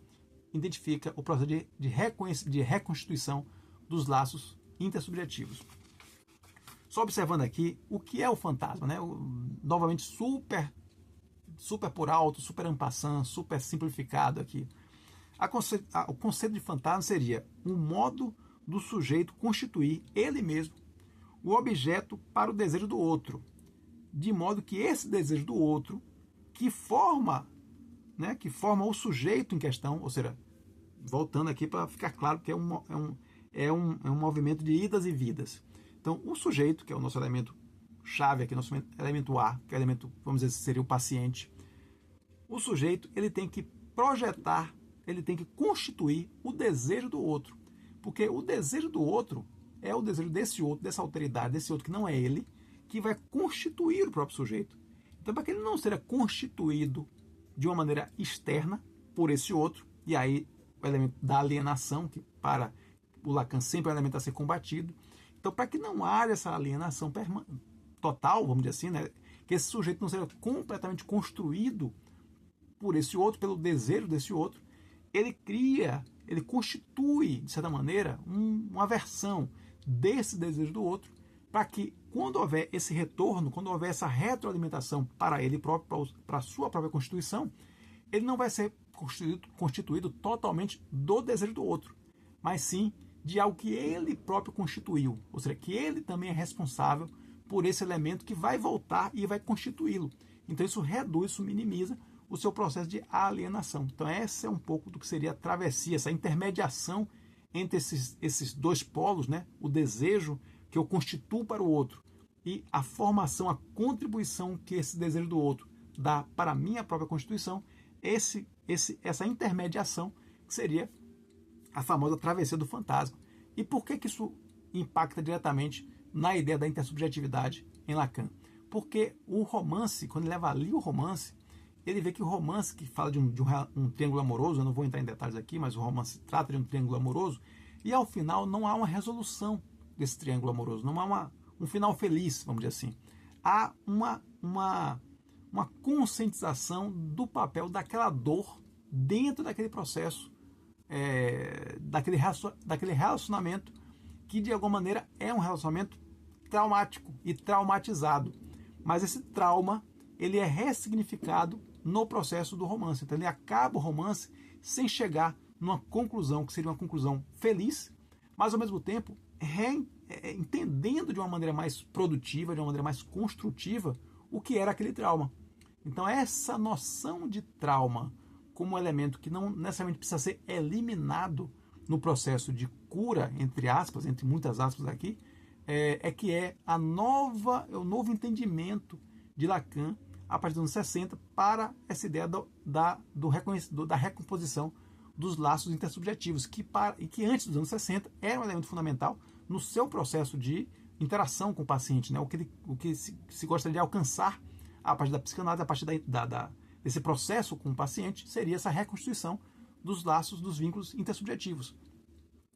identifica o processo de reconstituição dos laços intersubjetivos. Só observando aqui o que é o fantasma, né? Novamente super por alto, super en passant, super simplificado aqui. O conceito de fantasma seria um modo do sujeito constituir ele mesmo o objeto para o desejo do outro, de modo que esse desejo do outro, que forma o sujeito em questão, ou seja, voltando aqui para ficar claro que é um movimento de idas e vidas. Então, o sujeito, que é o nosso elemento chave aqui, nosso elemento A, que é o elemento, vamos dizer, seria o paciente, o sujeito, ele tem que projetar, ele tem que constituir o desejo do outro, porque o desejo do outro é o desejo desse outro, dessa alteridade, desse outro que não é ele, que vai constituir o próprio sujeito. Então, para que ele não seja constituído de uma maneira externa por esse outro, e aí o elemento da alienação, que para o Lacan sempre é um elemento a ser combatido. Então, para que não haja essa alienação total, vamos dizer assim, né, que esse sujeito não seja completamente construído por esse outro, pelo desejo desse outro, ele constitui, de certa maneira, uma versão desse desejo do outro, para que, quando houver esse retorno, quando houver essa retroalimentação para ele próprio, para a sua própria constituição, ele não vai ser constituído totalmente do desejo do outro, mas sim de algo que ele próprio constituiu, ou seja, que ele também é responsável por esse elemento que vai voltar e vai constituí-lo. Então isso reduz, isso minimiza o seu processo de alienação. Então esse é um pouco do que seria a travessia, essa intermediação entre esses dois polos, né? O desejo que eu constituo para o outro e a formação, a contribuição que esse desejo do outro dá para a minha própria constituição, essa intermediação que seria a famosa travessia do fantasma. E por que isso impacta diretamente na ideia da intersubjetividade em Lacan? Porque o romance, quando ele avalia o romance, ele vê que o romance, que fala de um triângulo amoroso, eu não vou entrar em detalhes aqui, mas o romance trata de um triângulo amoroso, e ao final não há uma resolução desse triângulo amoroso, não há um final feliz, vamos dizer assim. Há uma conscientização do papel daquela dor dentro daquele processo, daquele relacionamento que de alguma maneira é um relacionamento traumático e traumatizado. Mas esse trauma ele é ressignificado no processo do romance. Então ele acaba o romance sem chegar numa conclusão, que seria uma conclusão feliz, mas ao mesmo tempo entendendo de uma maneira mais produtiva, de uma maneira mais construtiva, o que era aquele trauma. Então essa noção de trauma como um elemento que não necessariamente precisa ser eliminado no processo de cura, entre aspas, entre muitas aspas aqui, que é o novo entendimento de Lacan a partir dos anos 60 para essa ideia da recomposição dos laços intersubjetivos, que antes dos anos 60 era um elemento fundamental no seu processo de interação com o paciente, né? O que se gostaria de alcançar a partir da psicanálise, a partir desse processo com o paciente, seria essa reconstituição dos laços, dos vínculos intersubjetivos.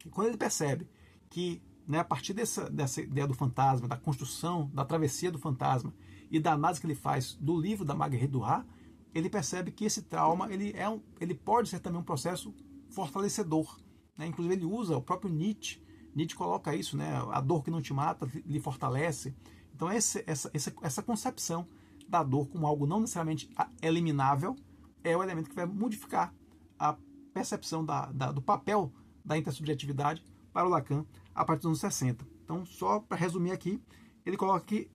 E quando ele percebe que, né, a partir dessa ideia do fantasma, da construção, da travessia do fantasma e da análise que ele faz do livro da Marguerite Duras, ele percebe que esse trauma ele pode ser também um processo fortalecedor, né? Inclusive ele usa o próprio Nietzsche coloca isso, né? A dor que não te mata lhe fortalece. Então essa concepção da dor como algo não necessariamente eliminável é o elemento que vai modificar a percepção do papel da intersubjetividade para o Lacan a partir dos anos 60. Então, só para resumir aqui, ele coloca que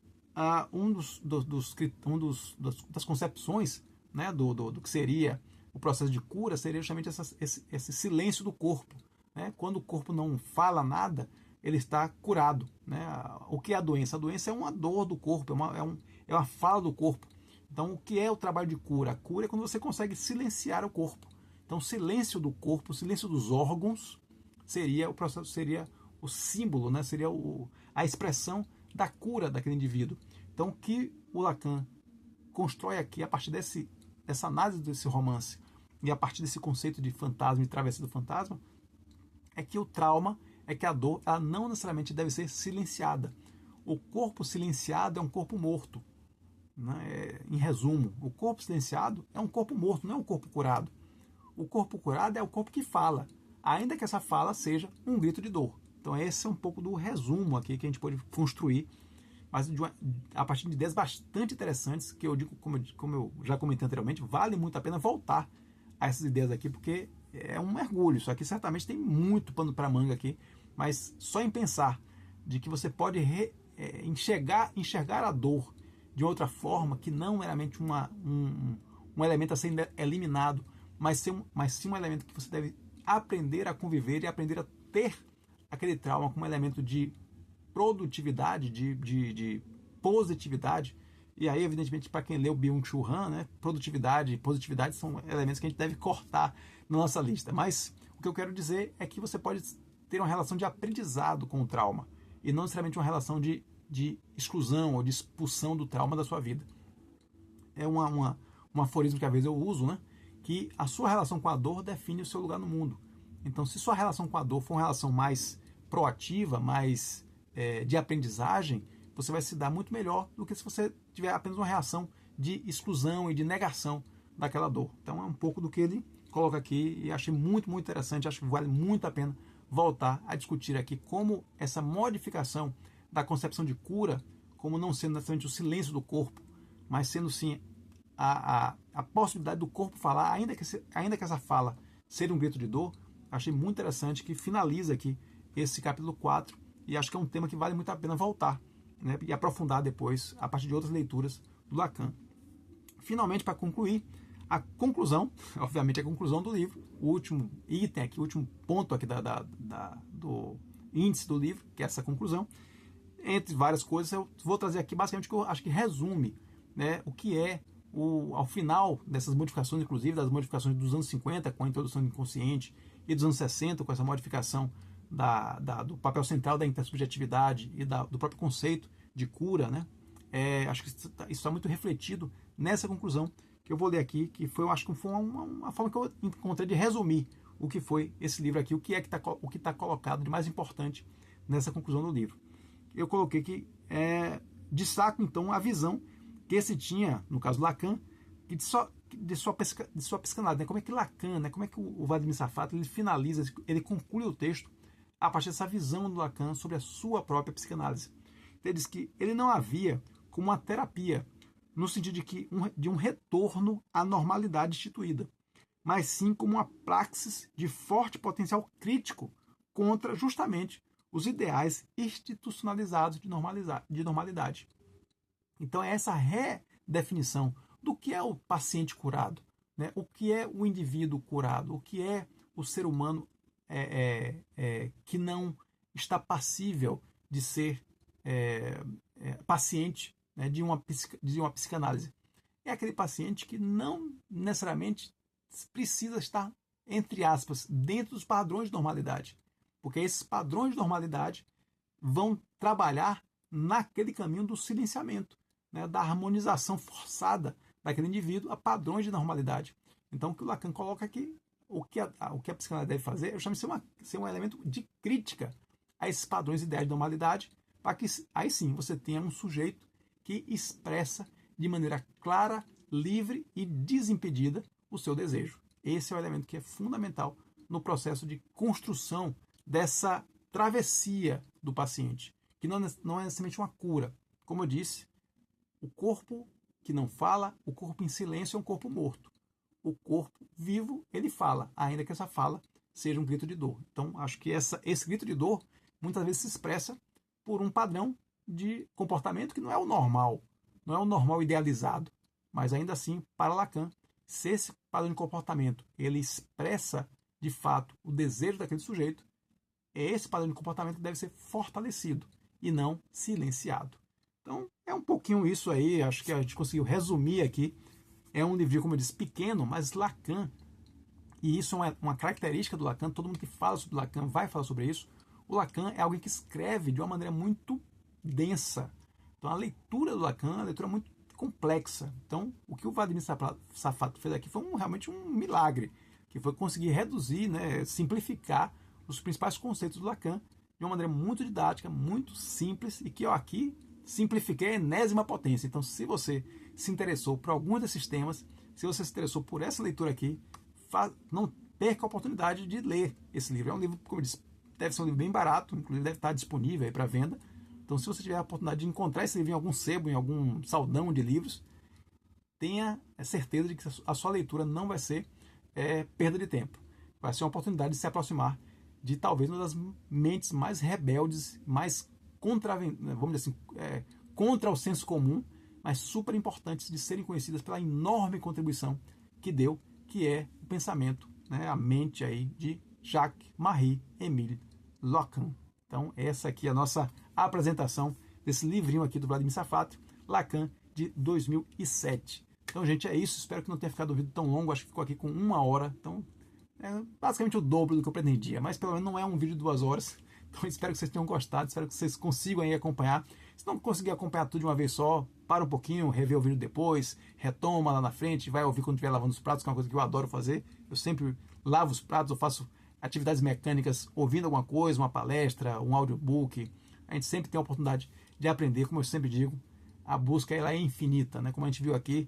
das concepções, né, do que seria o processo de cura seria justamente esse silêncio do corpo. Né? Quando o corpo não fala nada, ele está curado. Né? O que é a doença? A doença é uma dor do corpo, é uma fala do corpo. Então, o que é o trabalho de cura? A cura é quando você consegue silenciar o corpo. Então, o silêncio do corpo, o silêncio dos órgãos, seria o símbolo, né? Seria a expressão da cura daquele indivíduo. Então, o que o Lacan constrói aqui, a partir dessa análise desse romance, e a partir desse conceito de fantasma e travessia do fantasma, é que o trauma, é que a dor, ela não necessariamente deve ser silenciada. O corpo silenciado é um corpo morto. Né? Em resumo, o corpo silenciado é um corpo morto, não é um corpo curado. O corpo curado é o corpo que fala, ainda que essa fala seja um grito de dor. Então esse é um pouco do resumo aqui que a gente pode construir, mas a partir de ideias bastante interessantes, que eu digo, como eu já comentei anteriormente, vale muito a pena voltar a essas ideias aqui, porque é um mergulho. Isso aqui certamente tem muito pano para manga aqui, mas só em pensar de que você pode enxergar a dor de outra forma, que não meramente um elemento a ser eliminado, mas sim um elemento que você deve aprender a conviver e aprender a ter aquele trauma como elemento de produtividade, de positividade. E aí, evidentemente, para quem leu Byung-Chul Han, né, produtividade e positividade são elementos que a gente deve cortar na nossa lista. Mas o que eu quero dizer é que você pode ter uma relação de aprendizado com o trauma e não necessariamente uma relação de exclusão ou de expulsão do trauma da sua vida. É um aforismo que às vezes eu uso, né, que a sua relação com a dor define o seu lugar no mundo. Então, se sua relação com a dor for uma relação mais proativa, mais de aprendizagem, você vai se dar muito melhor do que se você tiver apenas uma reação de exclusão e de negação daquela dor. Então é um pouco do que ele coloca aqui e achei muito, muito interessante. Acho que vale muito a pena voltar a discutir aqui como essa modificação da concepção de cura, como não sendo necessariamente o silêncio do corpo, mas sendo sim a possibilidade do corpo falar, ainda que essa fala seja um grito de dor. Achei muito interessante que finaliza aqui esse capítulo 4 e acho que é um tema que vale muito a pena voltar, né, e aprofundar depois a partir de outras leituras do Lacan. Finalmente, para concluir, a conclusão, obviamente a conclusão do livro, o último item aqui, o último ponto aqui do índice do livro, que é essa conclusão. Entre várias coisas, eu vou trazer aqui basicamente o que eu acho que resume, né, o que é, ao final dessas modificações, inclusive das modificações dos anos 50, com a introdução do inconsciente, e dos anos 60, com essa modificação do papel central da intersubjetividade e do próprio conceito de cura, né? Acho que isso está muito refletido nessa conclusão que eu vou ler aqui, que foi, eu acho que foi uma forma que eu encontrei de resumir o que foi esse livro aqui, o que está colocado de mais importante nessa conclusão do livro. Eu coloquei que destaco então a visão que esse tinha, no caso Lacan, que de sua psicanálise, né? Como é que Lacan, né? Como é que o Vladimir Safato ele finaliza, ele conclui o texto a partir dessa visão do Lacan sobre a sua própria psicanálise. Ele diz que ele não havia como uma terapia, no sentido de um retorno à normalidade instituída, mas sim como uma praxis de forte potencial crítico contra justamente os ideais institucionalizados de normalidade. Então é essa redefinição do que é o paciente curado, né? O que é o indivíduo curado, o que é o ser humano que não está passível de ser paciente, né, de uma psicanálise. É aquele paciente que não necessariamente precisa estar, entre aspas, dentro dos padrões de normalidade, porque esses padrões de normalidade vão trabalhar naquele caminho do silenciamento, né, da harmonização forçada daquele indivíduo a padrões de normalidade. Então, o que o Lacan coloca aqui, o que a psicanálise deve fazer, eu chamo de ser um elemento de crítica a esses padrões ideais de normalidade, para que aí sim você tenha um sujeito que expressa de maneira clara, livre e desimpedida o seu desejo. Esse é o elemento que é fundamental no processo de construção dessa travessia do paciente, que não é necessariamente uma cura. Como eu disse, o corpo que não fala, o corpo em silêncio é um corpo morto. O corpo vivo, ele fala, ainda que essa fala seja um grito de dor. Então, acho que esse grito de dor muitas vezes se expressa por um padrão de comportamento que não é o normal, não é o normal idealizado, mas ainda assim, para Lacan, se esse padrão de comportamento ele expressa de fato o desejo daquele sujeito, é esse padrão de comportamento que deve ser fortalecido e não silenciado. Então, é um pouquinho isso aí, acho que a gente conseguiu resumir aqui. É um livro, como eu disse, pequeno, mas Lacan, e isso é uma característica do Lacan, todo mundo que fala sobre Lacan vai falar sobre isso. O Lacan é alguém que escreve de uma maneira muito densa. Então, a leitura do Lacan é uma leitura muito complexa. Então, o que o Vladimir Safato fez aqui foi realmente um milagre, que foi conseguir reduzir, né, simplificar os principais conceitos do Lacan de uma maneira muito didática, muito simples, e que eu aqui simplifiquei a enésima potência. Então, se você se interessou por algum desses temas, se você se interessou por essa leitura aqui, não perca a oportunidade de ler esse livro. É um livro, como eu disse, deve ser um livro bem barato, inclusive deve estar disponível para venda. Então, se você tiver a oportunidade de encontrar esse livro em algum sebo, em algum saldão de livros, tenha certeza de que a sua leitura não vai ser perda de tempo. Vai ser uma oportunidade de se aproximar de talvez uma das mentes mais rebeldes, mais vamos dizer assim, contra o senso comum, mas super importantes de serem conhecidas pela enorme contribuição que deu, que é o pensamento, né, a mente aí de Jacques-Marie Émile Lacan. Então, essa aqui é a nossa apresentação desse livrinho aqui do Vladimir Safato, Lacan, de 2007. Então, gente, é isso. Espero que não tenha ficado o vídeo tão longo. Acho que ficou aqui com 1 hora. Então, é basicamente o dobro do que eu pretendia. Mas, pelo menos, não é um vídeo de 2 horas. Então, espero que vocês tenham gostado. Espero que vocês consigam aí acompanhar. Se não conseguir acompanhar tudo de uma vez só, para um pouquinho, rever o vídeo depois, retoma lá na frente, vai ouvir quando estiver lavando os pratos, que é uma coisa que eu adoro fazer. Eu sempre lavo os pratos, eu faço atividades mecânicas ouvindo alguma coisa, uma palestra, um audiobook. A gente sempre tem a oportunidade de aprender, como eu sempre digo, a busca ela é infinita, né? Como a gente viu aqui.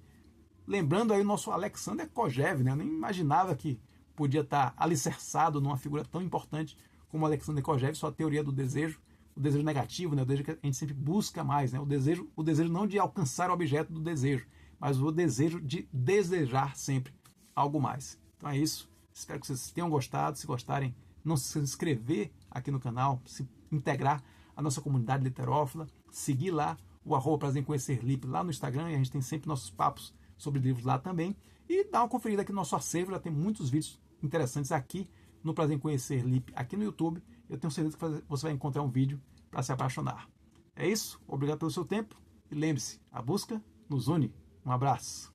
Lembrando aí o nosso Alexander Kojève, né? Eu nem imaginava que podia estar alicerçado numa figura tão importante como Alexander Kojève, sua teoria do desejo, o desejo negativo, né? O desejo que a gente sempre busca mais, né? O desejo não de alcançar o objeto do desejo, mas o desejo de desejar sempre algo mais. Então é isso. Espero que vocês tenham gostado. Se gostarem, não se inscrever aqui no canal, se integrar à nossa comunidade literófila, seguir lá o @prazer em conhecer Lipe lá no Instagram, e a gente tem sempre nossos papos sobre livros lá também. E dá uma conferida aqui no nosso acervo, já tem muitos vídeos interessantes aqui no Prazer em Conhecer Lipe, aqui no YouTube. Eu tenho certeza que você vai encontrar um vídeo para se apaixonar. É isso, obrigado pelo seu tempo e lembre-se, a busca nos une. Um abraço.